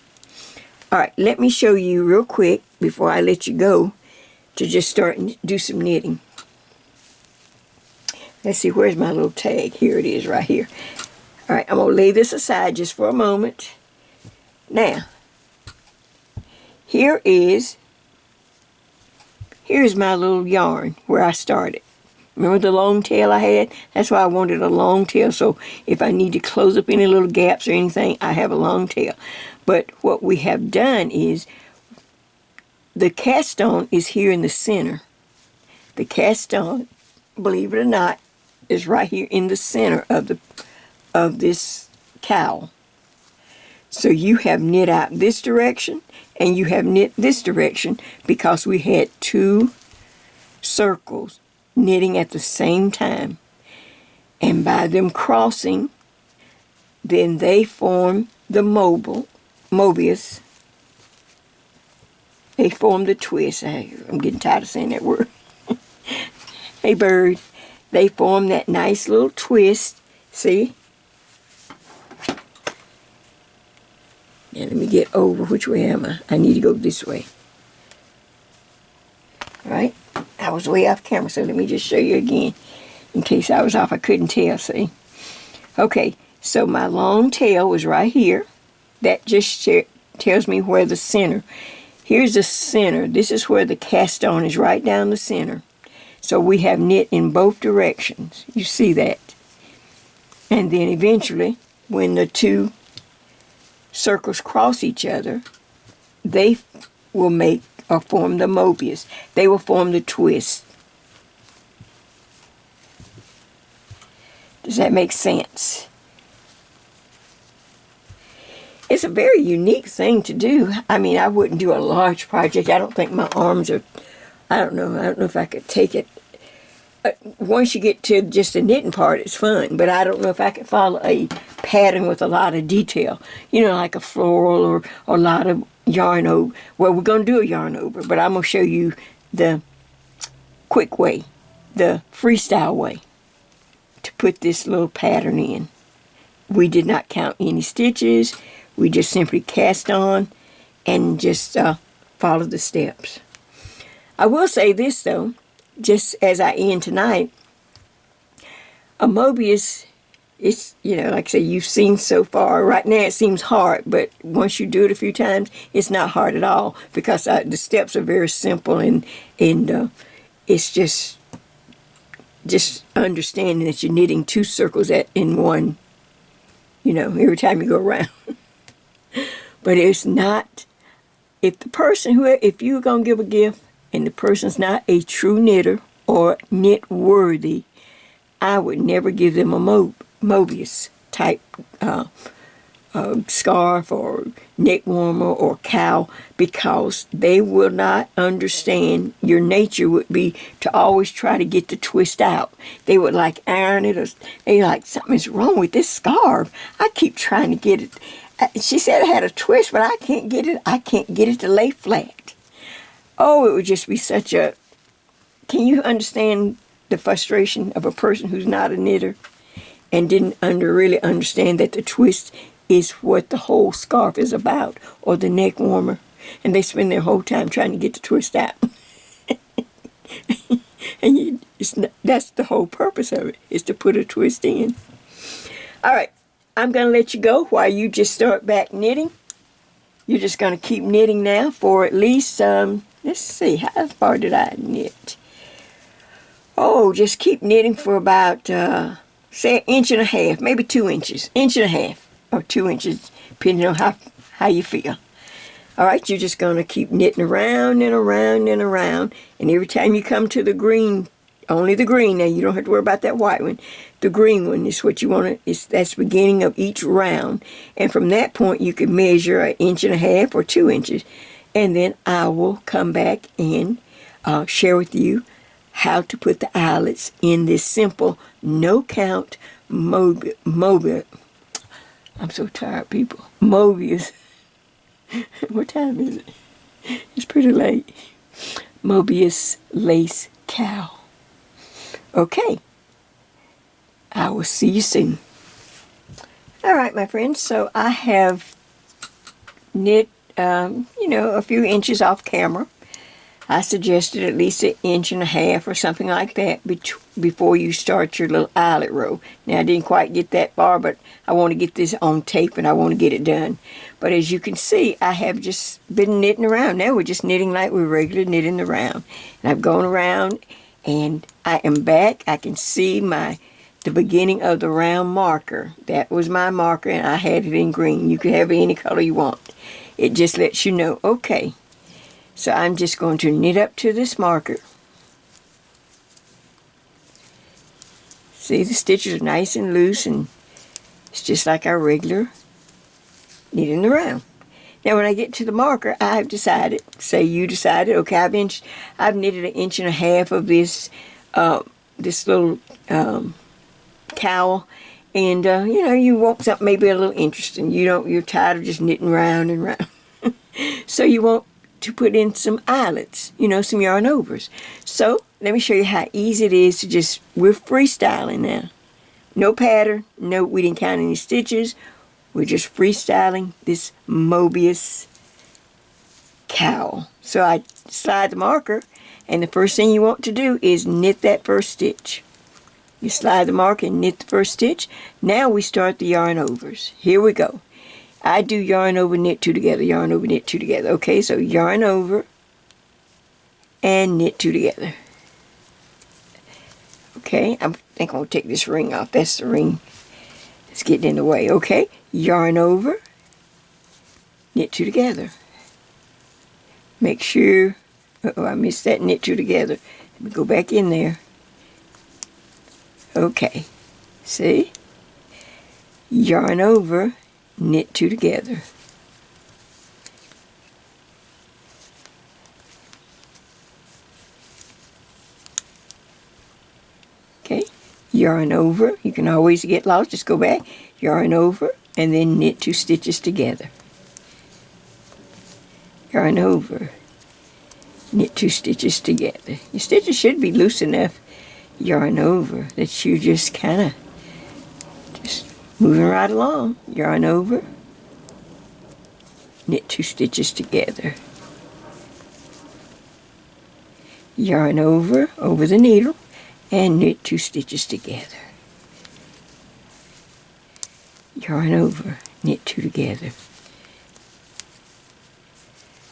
All right, let me show you real quick before I let you go to just start and do some knitting. Let's see, where's my little tag? Here it is, right here. All right, I'm going to lay this aside just for a moment. Now, here's my little yarn where I started. Remember the long tail I had? That's why I wanted a long tail, so if I need to close up any little gaps or anything, I have a long tail. But what we have done is, the cast on is here in the center. The cast on, believe it or not, is right here in the center of this cowl. So you have knit out this direction, and you have knit this direction because we had 2 circles knitting at the same time, and by them crossing, then they form the Moebius. They form the twist. I'm getting tired of saying that word. Hey bird. They form that nice little twist. See? Now let me get over. Which way am I? I need to go this way. All right? I was way off camera, so let me just show you again. In case I was off, I couldn't tell, see? Okay, so my long tail was right here. That just tells me where the center. Here's the center. This is where the cast on is, right down the center. So we have knit in both directions. You see that? And then eventually, when the 2 circles cross each other, they will make or form the Moebius. They will form the twist. Does that make sense? It's a very unique thing to do. I mean, I wouldn't do a large project. I don't think my arms are, I don't know if I could take it once you get to just the knitting part, it's fun. But I don't know if I can follow a pattern with a lot of detail. You know, like a floral or a lot of yarn over. Well, we're going to do a yarn over, but I'm going to show you the quick way, the freestyle way to put this little pattern in. We did not count any stitches. We just simply cast on and just follow the steps. I will say this, though, just as I end tonight, a Moebius, it's, you know, like I say, you've seen so far. Right now it seems hard, but once you do it a few times, it's not hard at all, because the steps are very simple, and it's just understanding that you're knitting 2 circles in one, you know, every time you go around. But it's not, if you're going to give a gift and the person's not a true knitter or knit worthy, I would never give them a Moebius type scarf or neck warmer or cowl, because they will not understand. Your nature would be to always try to get the twist out. They would like iron it, or they like, something's wrong with this scarf. I keep trying to get it. She said I had a twist, but I can't get it. I can't get it to lay flat. Oh, it would just be such a... Can you understand the frustration of a person who's not a knitter and didn't really understand that the twist is what the whole scarf is about, or the neck warmer, and they spend their whole time trying to get the twist out? And that's the whole purpose of it, is to put a twist in. All right, I'm going to let you go while you just start back knitting. You're just going to keep knitting now for at least, let's see, how far did I knit? Oh, just keep knitting for about, say, 1.5 inches, maybe 2 inches. 1.5 inches or 2 inches, depending on how you feel. All right, you're just going to keep knitting around and around and around. And every time you come to the green, only the green, now you don't have to worry about that white one. The green one is what you want to, that's the beginning of each round. And from that point, you can measure 1.5 inches or 2 inches. And then I will come back and share with you how to put the eyelets in this simple, no-count Moebius. I'm so tired, people. Moebius. What time is it? It's pretty late. Moebius Lace Cowl. Okay. I will see you soon. All right, my friends. So I have knit, a few inches off camera. I suggested at least 1.5 inches or something like that before you start your little eyelet row. Now, I didn't quite get that far, but I want to get this on tape and I want to get it done. But as you can see, I have just been knitting around. Now we're just knitting like we're regular knitting around. And I've gone around and I am back. I can see the beginning of the round marker. That was my marker, and I had it in green. You can have it any color you want. It just lets you know, okay. So I'm just going to knit up to this marker. See, the stitches are nice and loose, and it's just like our regular knitting around. Now when I get to the marker, I've decided, say you decided, okay, I've knitted 1.5 inches of this this little cowl, and you want something maybe a little interesting. You're tired of just knitting round and round. So you want to put in some eyelets, some yarn overs. So let me show you how easy it is to we're freestyling now. No pattern, we didn't count any stitches. We're just freestyling this Moebius cowl. So I slide the marker, and the first thing you want to do is knit that first stitch. You slide the marker and knit the first stitch. Now we start the yarn overs. Here we go. I do yarn over, knit 2 together, yarn over, knit 2 together. Okay, so yarn over and knit 2 together. Okay, I think I'm going to take this ring off. That's the ring that's getting in the way. Okay, yarn over, knit 2 together. Make sure, I missed that, knit 2 together. Let me go back in there. Okay, see? Yarn over, knit 2 together. yarn over. You can always get lost, just go back, yarn over, and then knit 2 stitches together. Yarn over, knit 2 stitches together. Your stitches should be loose enough, yarn over, that you just kind of just moving right along. Yarn over, knit 2 stitches together. Yarn over the needle, and knit 2 stitches together. Yarn over, knit 2 together.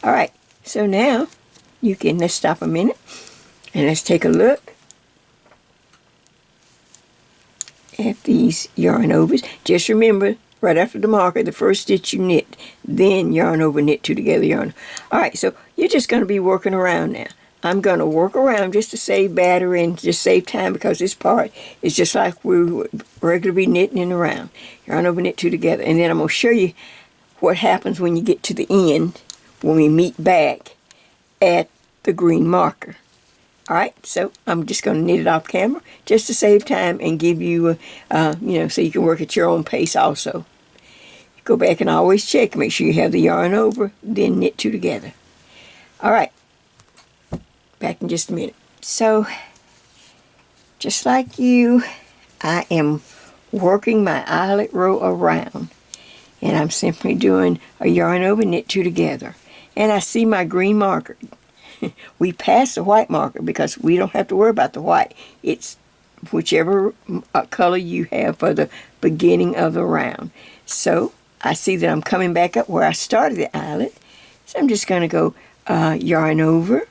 Alright, so now you can, let's stop a minute and let's take a look at these yarn overs. Just remember, right after the marker, the first stitch you knit, then yarn over, knit 2 together, yarn. Alright, so you're just going to be working around now. I'm going to work around just to save battery and just save time, because this part is just like we would regularly be knitting around. Yarn over, knit 2 together, and then I'm going to show you what happens when you get to the end, when we meet back at the green marker. Alright, so I'm just going to knit it off camera just to save time and give you, so you can work at your own pace also. Go back and always check, make sure you have the yarn over, then knit 2 together. Alright, back in just a minute. So, just like you, I am working my eyelet row around, and I'm simply doing a yarn over, knit 2 together. And I see my green marker. We passed the white marker because we don't have to worry about the white. It's whichever color you have for the beginning of the round. So I see that I'm coming back up where I started the eyelet. So I'm just going to go yarn over,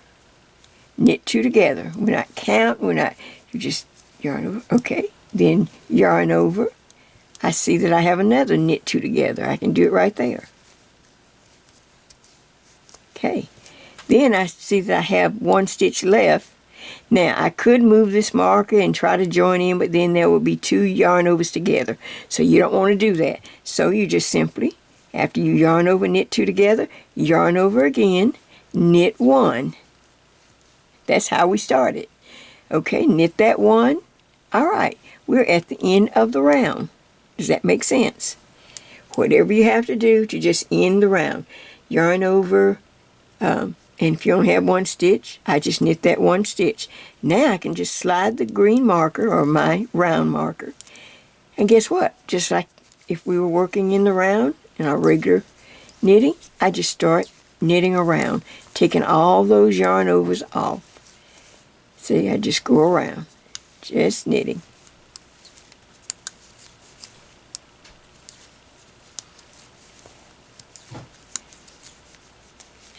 knit 2 together. We're not counting, you just yarn over. Okay, then yarn over. I see that I have another knit 2 together. I can do it right there. Okay, then I see that I have 1 stitch left. Now I could move this marker and try to join in, but then there would be 2 yarn overs together. So you don't want to do that. So you just simply, after you yarn over, knit 2 together, yarn over again, knit 1. That's how we started. Okay, knit that 1. Alright, we're at the end of the round. Does that make sense? Whatever you have to do to just end the round. Yarn over, and if you only have 1 stitch, I just knit that 1 stitch. Now I can just slide the green marker, or my round marker. And guess what? Just like if we were working in the round, in our regular knitting, I just start knitting around, taking all those yarn overs off. See, I just go around, just knitting.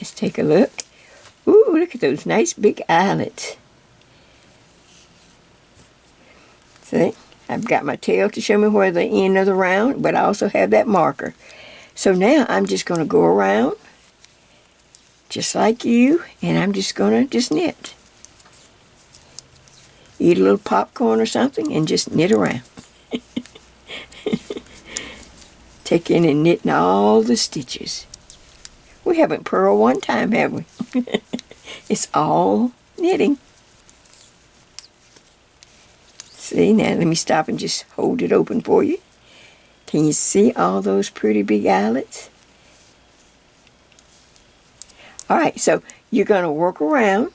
Let's take a look. Ooh, look at those nice big eyelets. See, I've got my tail to show me where the end of the round, but I also have that marker. So now I'm just going to go around, just like you, and I'm just going to knit. Eat a little popcorn or something and just knit around. Taking and knitting all the stitches. We haven't purled one time, have we? It's all knitting. See, now let me stop and just hold it open for you. Can you see all those pretty big eyelets? Alright, so you're going to work around,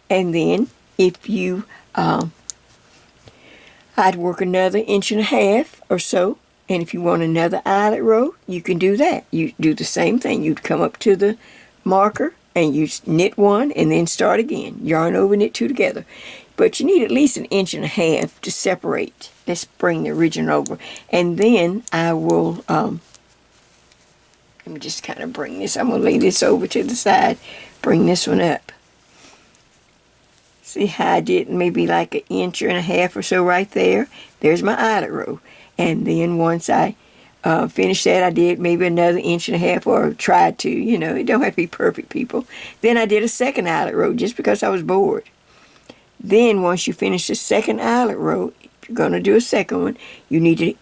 and then if you, I'd work another 1.5 inches or so. And if you want another eyelet row, you can do that. You do the same thing. You'd come up to the marker and you knit 1 and then start again. Yarn over, knit 2 together. But you need at least 1.5 inches to separate. Let's bring the original over. And then I will, let me just kind of bring this. I'm going to lay this over to the side. Bring this one up. See how I did maybe like 1.5 inches or so right there? There's my eyelet row. And then once I finished that, I did maybe another 1.5 inches or tried to, it don't have to be perfect, people. Then I did a second eyelet row just because I was bored. Then once you finish the second eyelet row, if you're going to do a second one, you need to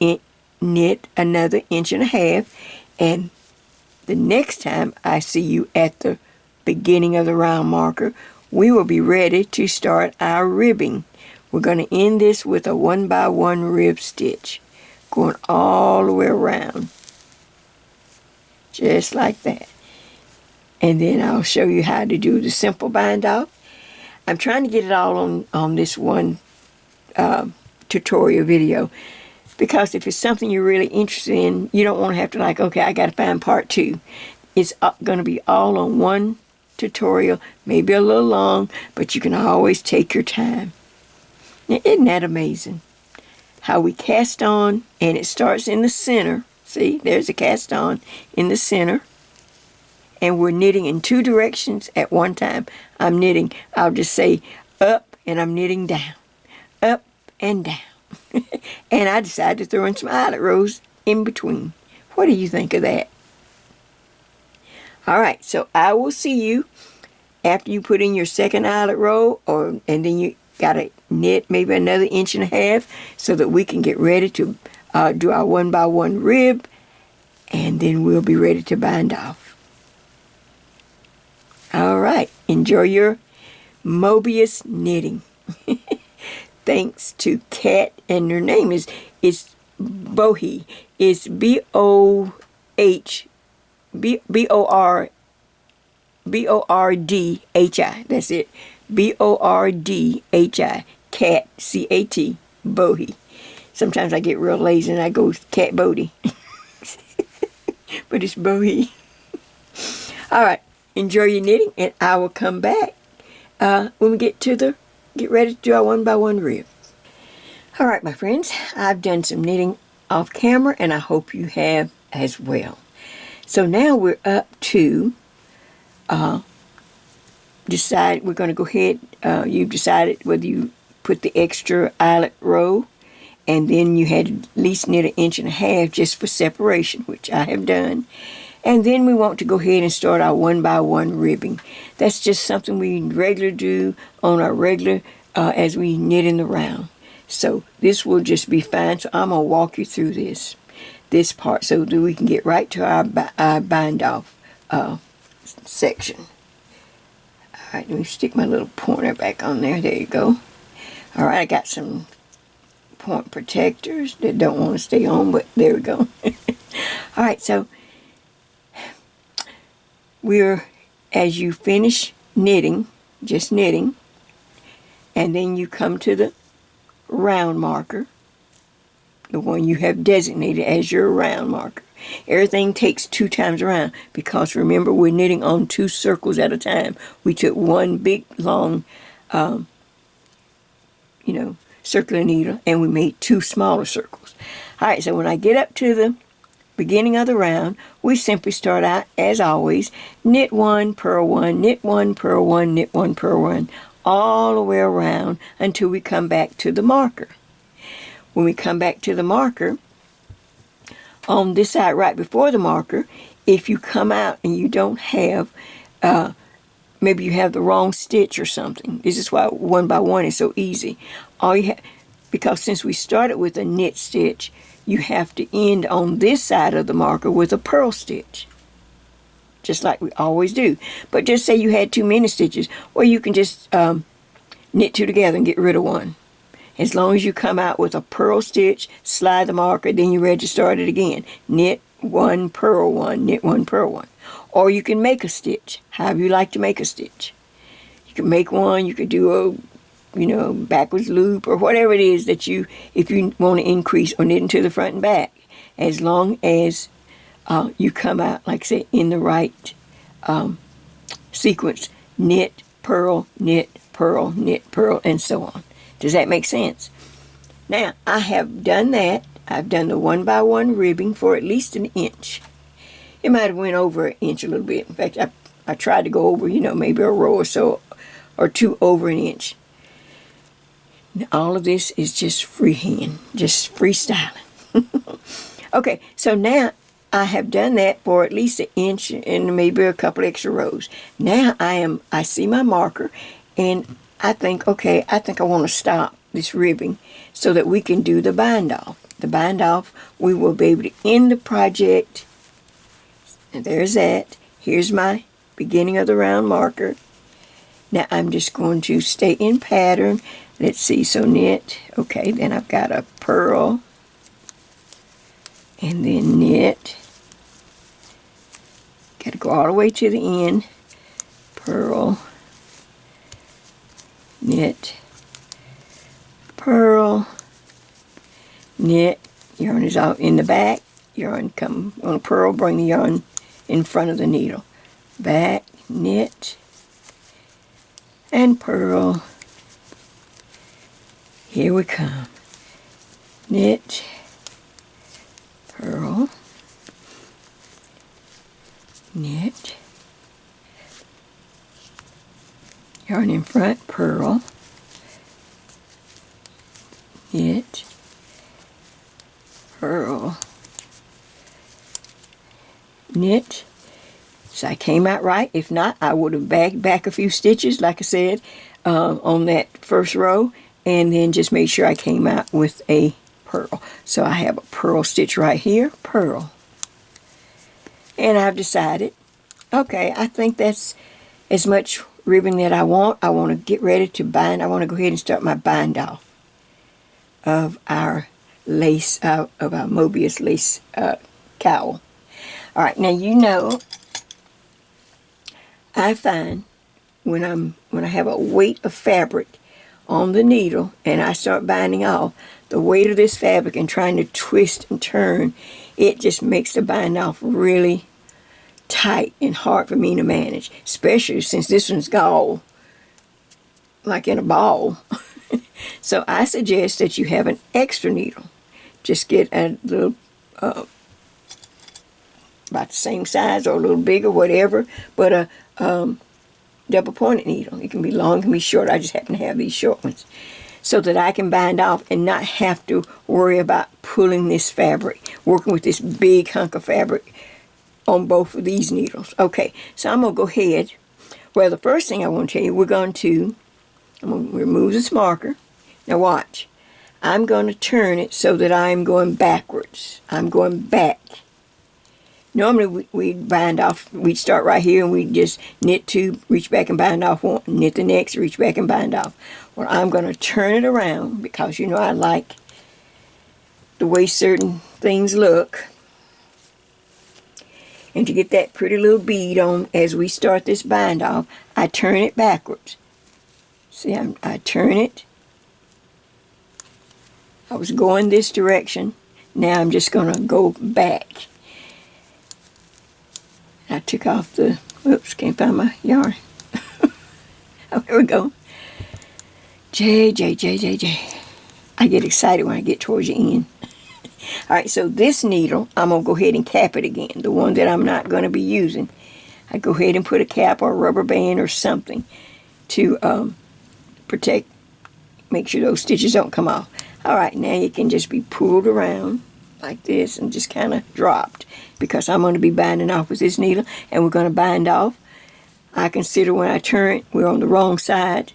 knit another 1.5 inches. And the next time I see you at the beginning of the round marker, we will be ready to start our ribbing. we're going to end this with a 1 by 1 rib stitch, going all the way around, just like that. And then I'll show you how to do the simple bind off. I'm trying to get it all on this one tutorial video, because if it's something you're really interested in, you don't want to have to like, okay, I got to find part 2. It's going to be all on one tutorial, maybe a little long, but you can always take your time. Now, isn't that amazing? How we cast on, and it starts in the center. See, there's a cast on in the center. And we're knitting in 2 directions at one time. I'm knitting, I'll just say up, and I'm knitting down. Up and down. And I decided to throw in some eyelet rows in between. What do you think of that? Alright, so I will see you after you put in your second eyelet row, and then you got to knit maybe another 1.5 inches so that we can get ready to do our 1 by 1 rib, and then we'll be ready to bind off. Alright, enjoy your Moebius knitting. Thanks to Cat, and her name is Bordhi. It's B-O-R-D-H-I. That's it. B-O-R-D-H-I. Cat, C-A-T, Bordhi. Sometimes I get real lazy and I go Cat Bordhi. But it's Bordhi. All right. Enjoy your knitting, and I will come back when we get ready to do our 1 by 1 rib. All right, my friends. I've done some knitting off camera, and I hope you have as well. So now we're up to decide. We're going to go ahead. You've decided whether you put the extra eyelet row, and then you had at least knit 1.5 inches just for separation, which I have done. And then we want to go ahead and start our 1 by 1 ribbing. That's just something we regularly do on our regular as we knit in the round. So this will just be fine. So I'm going to walk you through this part so that we can get right to our bind off section. All right, let me stick my little pointer back on there. There you go. All right, I got some point protectors that don't want to stay on, but there we go. All right, so as you finish knitting, just knitting, and then you come to the round marker, the one you have designated as your round marker. Everything takes 2 times around, because remember, we're knitting on 2 circles at a time. We took one big long circular needle, and we made 2 smaller circles. All right, so when I get up to the beginning of the round, we simply start out as always, knit 1, purl 1, knit 1, purl 1, knit 1, purl 1, all the way around until we come back to the marker. When we come back to the marker, on this side right before the marker, if you come out and you don't have, maybe you have the wrong stitch or something. This is why 1 by 1 is so easy. Because since we started with a knit stitch, you have to end on this side of the marker with a purl stitch, just like we always do. But just say you had too many stitches, or you can just knit 2 together and get rid of 1. As long as you come out with a purl stitch, slide the marker, then you're ready to start it again. Knit 1, purl 1, knit 1, purl 1. Or you can make a stitch, however you like to make a stitch. You can make one, you could do a backwards loop, or whatever it is that if you want to increase or knit into the front and back, as long as you come out, like I say, in the right sequence. Knit, purl, knit, purl, knit, purl, and so on. Does that make sense? Now, I have done that. I've done the 1 by 1 ribbing for at least 1 inch. It might have went over 1 inch a little bit. In fact, I tried to go over, maybe a row or so, or 2 over 1 inch. All of this is just freehand, just freestyling. Okay, so now I have done that for at least 1 inch and maybe a couple extra rows. Now I see my marker, and I think, okay, I want to stop this ribbing so that we can do the bind off. The bind off, we will be able to end the project. And there's that. Here's my beginning of the round marker. Now I'm just going to stay in pattern. Let's see, so knit. Okay, then I've got a purl. And then knit. Got to go all the way to the end. Purl. Knit. Purl. Knit. Yarn is out in the back. Yarn come on a purl, bring the yarn in front of the needle. Back, knit, and purl. Here we come. Knit, purl, knit, yarn in front, purl, knit, purl, knit. So I came out right. If not, I would have back a few stitches, like I said, on that first row, and then just made sure I came out with a purl. So I have a purl stitch right here, purl. And I've decided, okay, I think that's as much ribbon that I want. I want to get ready to bind. I want to go ahead and start my bind off of our lace, of our Moebius lace cowl. All right, now you know, I find when I have a weight of fabric on the needle and I start binding off, the weight of this fabric and trying to twist and turn, it just makes the bind off really tight and hard for me to manage, especially since this one's gall, like in a ball. So I suggest that you have an extra needle. Just get a little, about the same size or a little bigger, whatever, but a double pointed needle. It can be long, it can be short. I just happen to have these short ones, so that I can bind off and not have to worry about pulling this fabric, working with this big hunk of fabric on both of these needles. Okay, so I'm going to go ahead. Well, the first thing I want to tell you, I'm going to remove this marker. Now watch. I'm going to turn it so that I'm going backwards. I'm going back. Normally we'd bind off, we'd start right here and we'd just knit two, reach back and bind off one, knit the next, reach back and bind off. Well, I'm going to turn it around because you know I like the way certain things look. And to get that pretty little bead on as we start this bind off, I turn it backwards. See, I turn it. I was going this direction. Now I'm just going to go back. I took off the, oops, can't find my yarn. Oh, here we go. J. I get excited when I get towards the end. All right, so this needle, I'm going to go ahead and cap it again, the one that I'm not going to be using. I go ahead and put a cap or a rubber band or something to protect, make sure those stitches don't come off. All right, now you can just be pulled around like this and just kind of dropped, because I'm going to be binding off with this needle, and we're going to bind off. I consider when I turn it, we're on the wrong side,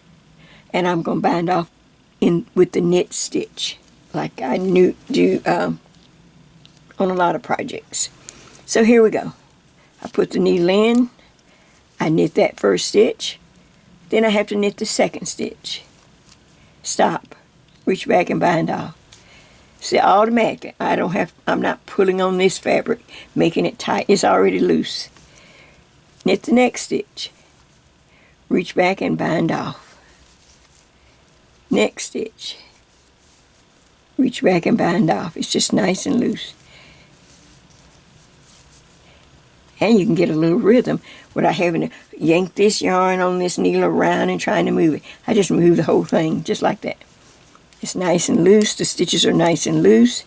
and I'm going to bind off in with the knit stitch, like I do on a lot of projects. So here we go. I put the needle in, I knit that first stitch, then I have to knit the second stitch. Stop, reach back and bind off. See, automatically, I'm not pulling on this fabric, making it tight. It's already loose. Knit the next stitch. Reach back and bind off. Next stitch. Reach back and bind off. It's just nice and loose. And you can get a little rhythm without having to yank this yarn on this needle around and trying to move it. I just move the whole thing just like that. It's nice and loose. The stitches are nice and loose.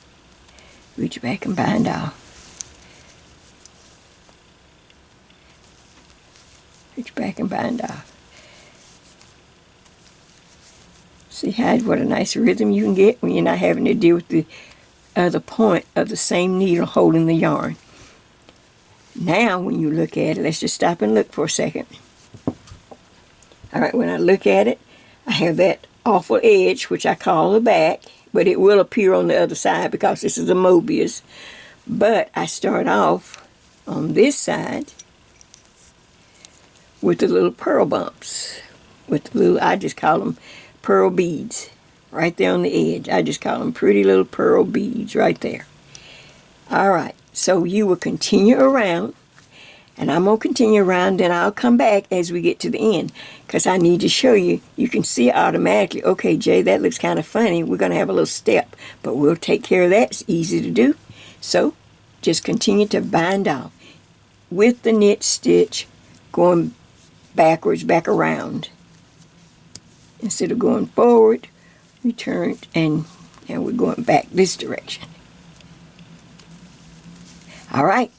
Reach back and bind off. Reach back and bind off. See what a nice rhythm you can get when you're not having to deal with the other point of the same needle holding the yarn. Now when you look at it, let's just stop and look for a second. All right, when I look at it, I have that awful edge, which I call the back, but it will appear on the other side because this is a Moebius. But I start off on this side with the little purl bumps. with the little, I just call them pearl beads right there on the edge. I just call them pretty little pearl beads right there. All right, so you will continue around, and I'm going to continue around, then I'll come back as we get to the end, because I need to show you. You can see automatically, okay, Jay, that looks kind of funny. We're going to have a little step, but we'll take care of that. It's easy to do. So just continue to bind off with the knit stitch, going backwards, back around. Instead of going forward, we turned, and now we're going back this direction. All right,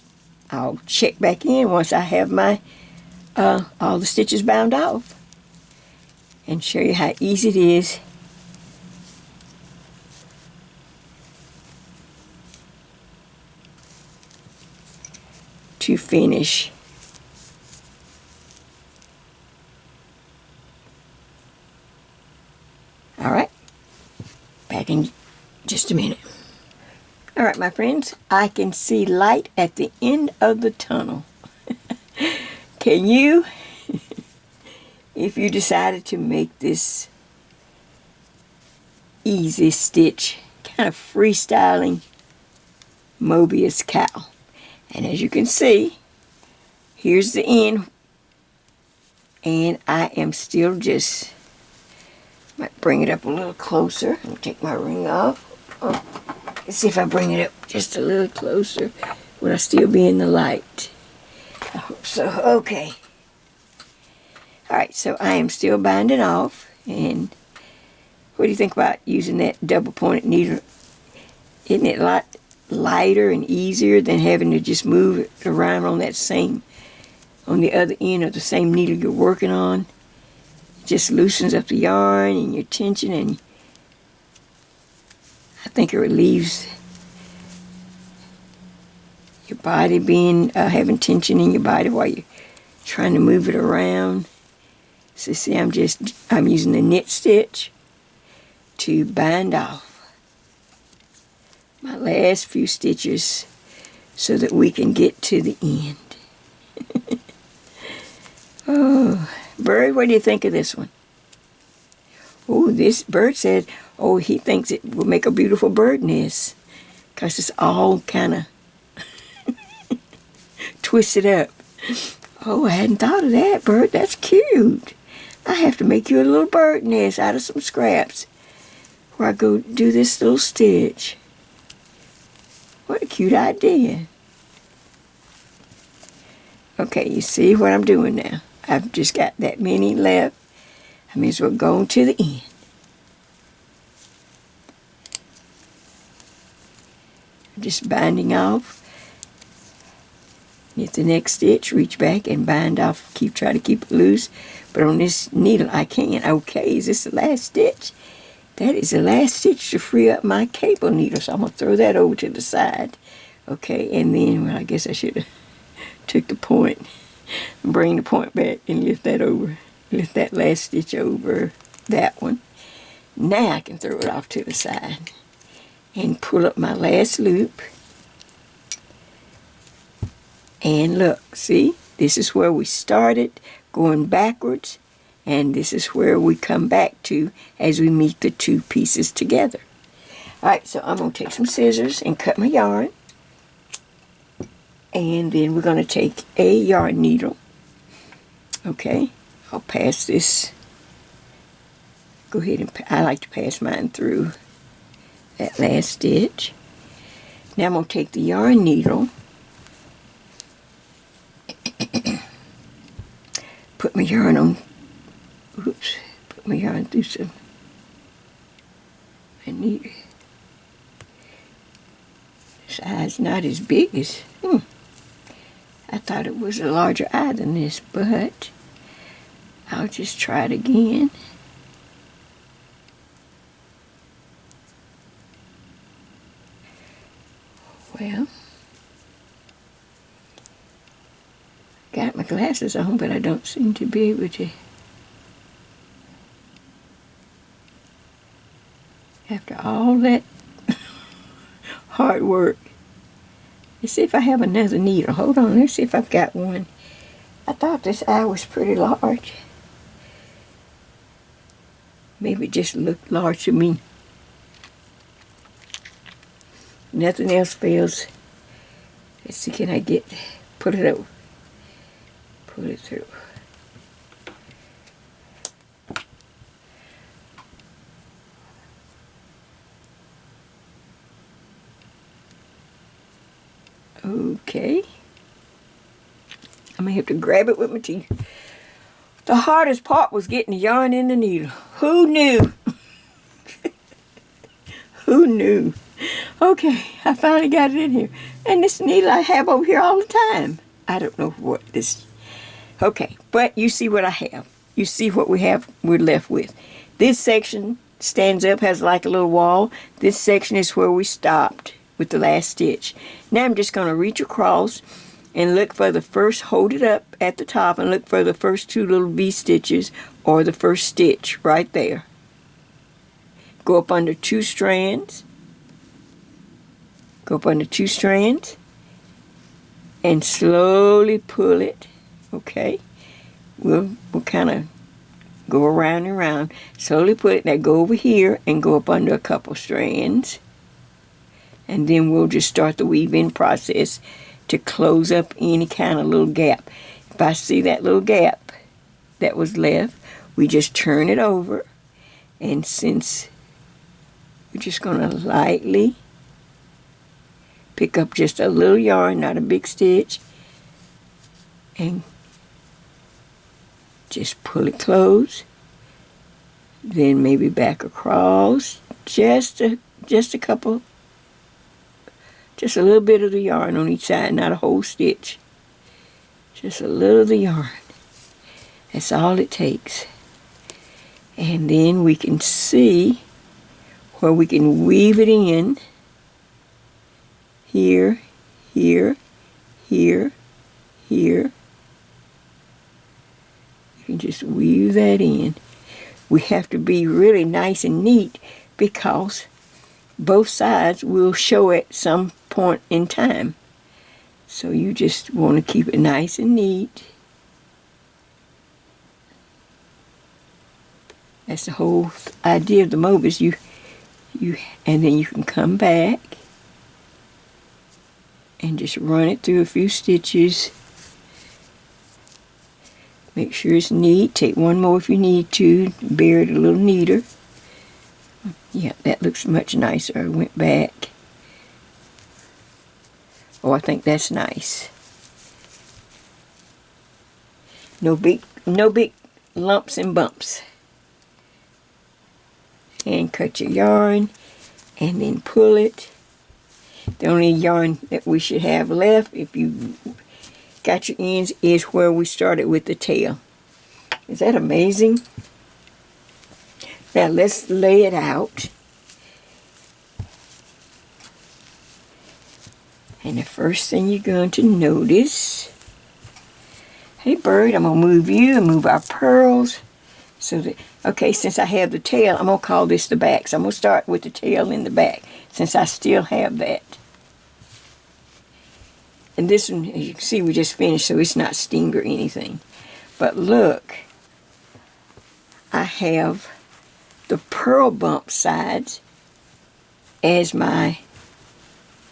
I'll check back in once I have my all the stitches bound off, and show you how easy it is to finish. All right, back in just a minute. All right, my friends, I can see light at the end of the tunnel. Can you? If you decided to make this easy stitch, kind of freestyling Moebius cowl. And as you can see, here's the end. And I am still just, might bring it up a little closer. Let me take my ring off. Oh. Let's see if I bring it up just a little closer. Will I still be in the light? I hope so. Okay. Alright, so I am still binding off. And what do you think about using that double pointed needle? Isn't it a lot lighter and easier than having to just move it around on that same, on the other end of the same needle you're working on? It just loosens up the yarn and your tension, and I think it relieves your body being, having tension in your body while you're trying to move it around. So see, I'm using the knit stitch to bind off my last few stitches so that we can get to the end. Oh, Bird, what do you think of this one? Oh, this bird said, oh, he thinks it will make a beautiful bird nest because it's all kind of twisted up. Oh, I hadn't thought of that, Bird. That's cute. I have to make you a little bird nest out of some scraps where I go do this little stitch. What a cute idea. Okay, you see what I'm doing now. I've just got that many left. I may as well go to the end. I'm just binding off. Knit the next stitch, reach back and bind off. Try to keep it loose. But on this needle I can't. Okay, is this the last stitch? That is the last stitch to free up my cable needle. So I'm going to throw that over to the side. Okay, and then, well, I guess I should have took the point. Bring the point back and lift that over. Lift that last stitch over that one. Now I can throw it off to the side and pull up my last loop. And look, see, this is where we started going backwards, and this is where we come back to as we meet the two pieces together. Alright, so I'm going to take some scissors and cut my yarn. And then we're going to take a yarn needle. Okay, I'll pass this. Go ahead and, I like to pass mine through that last stitch. Now I'm going to take the yarn needle, put my yarn on, oops, put my yarn through some, I need, this eye's not as big as, I thought it was a larger eye than this, but I'll just try it again. Well, got my glasses on, but I don't seem to be able to. After all that hard work. Let's see if I have another needle. Hold on, let's see if I've got one. I thought this eye was pretty large. Maybe it just looked large to me. Nothing else fails. Let's see, can I put it over? Put it through. Okay. I'm gonna have to grab it with my teeth. The hardest part was getting the yarn in the needle. Who knew? Who knew? Okay, I finally got it in here. And this needle I have over here all the time. I don't know what this... Okay, but you see what I have. You see what we're left with. This section stands up, has like a little wall. This section is where we stopped with the last stitch. Now I'm just going to reach across and look for the first, hold it up at the top and look for the first two little V stitches or the first stitch right there. Go up under 2 strands. Go up under 2 strands and slowly pull it. Okay, we'll kind of go around and around. Slowly pull it. Now go over here and go up under a couple strands. And then we'll just start the weave-in process to close up any kind of little gap. If I see that little gap that was left, we just turn it over. And since we're just going to lightly pick up just a little yarn, not a big stitch, and just pull it close. Then maybe back across just a couple. Just a little bit of the yarn on each side, not a whole stitch. Just a little of the yarn. That's all it takes. And then we can see where we can weave it in. Here, here, here, here. You can just weave that in. We have to be really nice and neat because both sides will show at some point in time. So you just want to keep it nice and neat. That's the whole idea of the Moebius. And then you can come back and just run it through a few stitches. Make sure it's neat. Take one more if you need to. Bury it a little neater. Yeah, that looks much nicer. I went back. Oh, I think that's nice. No big lumps and bumps. And cut your yarn and then pull it. The only yarn that we should have left, if you got your ends, is where we started with the tail. Is that amazing? Now let's lay it out. And the first thing you're going to notice, hey bird, I'm going to move you and move our pearls. So that, okay, since I have the tail, I'm going to call this the back. So I'm going to start with the tail in the back, since I still have that. And this one, as you can see, we just finished, so it's not steamed or anything. But look, I have the pearl bump sides as my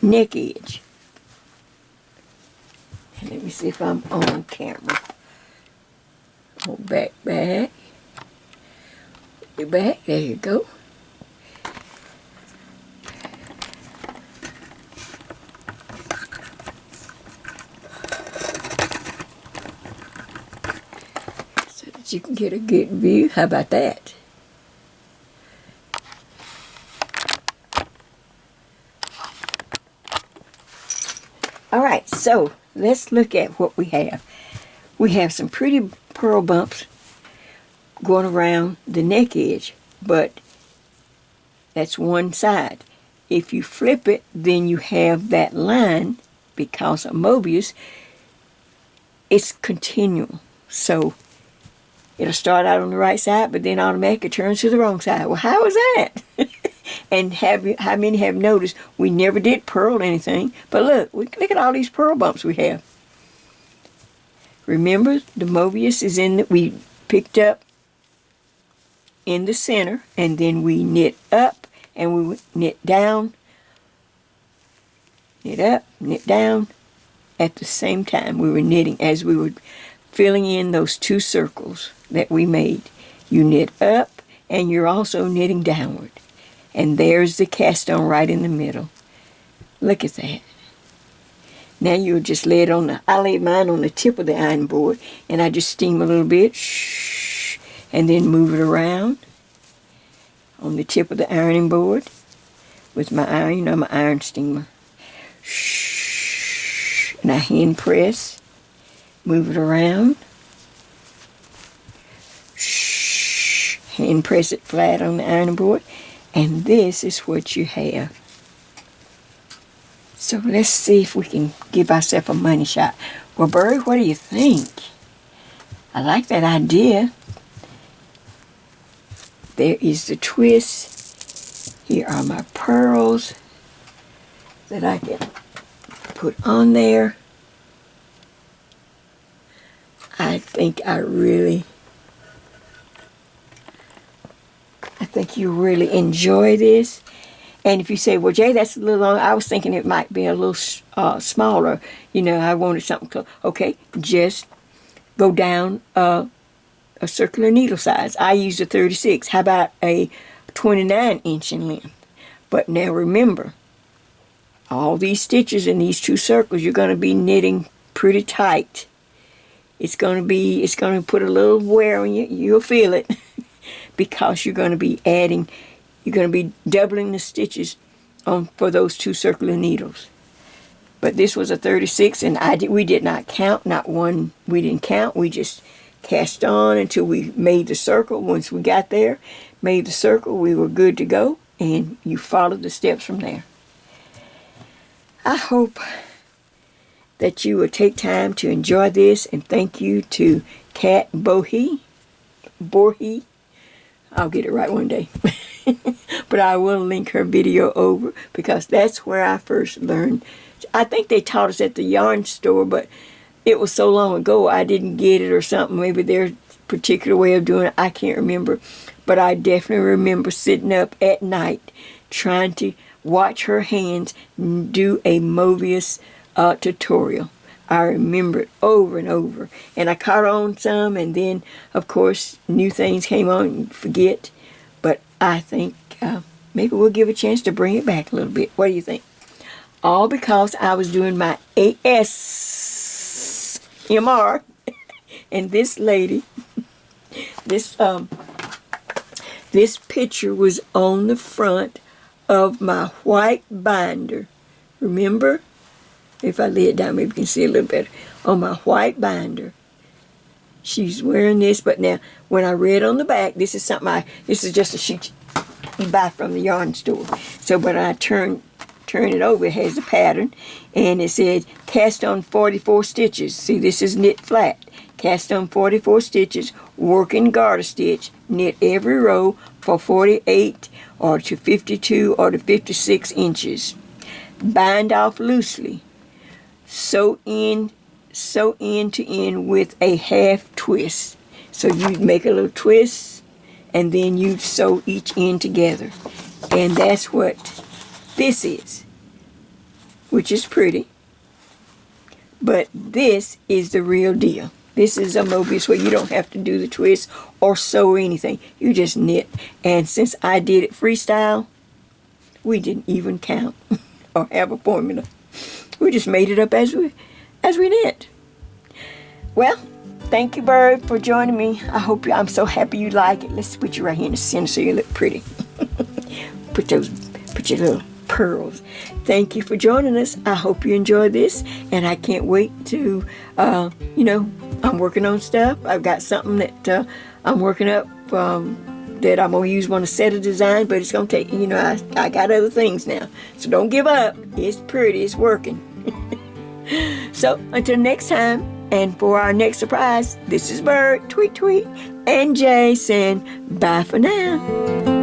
neck edge. And let me see if I'm on camera. Oh, back. You're back. There you go. So that you can get a good view. How about that? All right, so let's look at what we have. We have some pretty pearl bumps going around the neck edge, but that's one side. If you flip it, then you have that line, because of Moebius, it's continual. So it'll start out on the right side, but then automatically turns to the wrong side. Well, how is that? And how many have noticed we never did purl anything? But look at all these pearl bumps we have. Remember, the Moebius is in that we picked up in the center, and then we knit up and we would knit down, knit up, knit down. At the same time we were knitting as we were filling in those 2 circles that we made. You knit up and you're also knitting downward. And there's the cast on right in the middle. Look at that. Now you just lay it on I lay mine on the tip of the iron board, and I just steam a little bit, and then move it around on the tip of the ironing board with my iron, my iron steamer. And I hand press, move it around, hand press it flat on the ironing board, and this is what you have. So let's see if we can give ourselves a money shot. Well, Bird, what do you think? I like that idea. There is the twist. Here are my pearls that I can put on there. I think you really enjoy this. And if you say, well, Jay, that's a little long, I was thinking it might be a little smaller. I wanted something close. Okay, just go down a circular needle size. I used a 36. How about a 29 inch in length? But now remember, all these stitches in these 2 circles, you're going to be knitting pretty tight. It's going to put a little wear on you. You'll feel it because you're going to be doubling the stitches for those 2 circular needles. But this was a 36, and we did not count, not one. We didn't count. We just cast on until we made the circle. Once we got there, made the circle, we were good to go, and you followed the steps from there. I hope that you will take time to enjoy this, and thank you to Cat Bordhi. I'll get it right one day. But I will link her video over because that's where I first learned. I think they taught us at the yarn store, but it was so long ago I didn't get it or something. Maybe their particular way of doing it, I can't remember. But I definitely remember sitting up at night trying to watch her hands do a Moebius tutorial. I remember it over and over. And I caught on some, and then, of course, new things came on and forget. But I think maybe we'll give a chance to bring it back a little bit. What do you think? All because I was doing my ASMR. And this lady, this picture was on the front of my white binder. Remember? If I lay it down, maybe you can see a little better. On my white binder. She's wearing this, but now, when I read on the back, this is just a sheet you buy from the yarn store. So when I turn it over, it has a pattern, and it says, cast on 44 stitches. See, this is knit flat. Cast on 44 stitches, working garter stitch, knit every row for 48 or to 52 or to 56 inches. Bind off loosely. Sew end to end with a half twist. So you make a little twist, and then you sew each end together. And that's what this is, which is pretty. But this is the real deal. This is a Moebius where you don't have to do the twist or sew anything. You just knit. And since I did it freestyle, we didn't even count or have a formula. We just made it up as we knit. Well, thank you, Bird, for joining me. I'm so happy you like it. Let's put you right here in the center so you look pretty. Put your little pearls. Thank you for joining us. I hope you enjoyed this, and I can't wait to, I'm working on stuff. I've got something that I'm working up that I'm going to use on a set of design, but it's going to take, I got other things now. So don't give up. It's pretty. It's working. So until next time, and for our next surprise, this is Bird, Tweet, and Jay saying bye for now.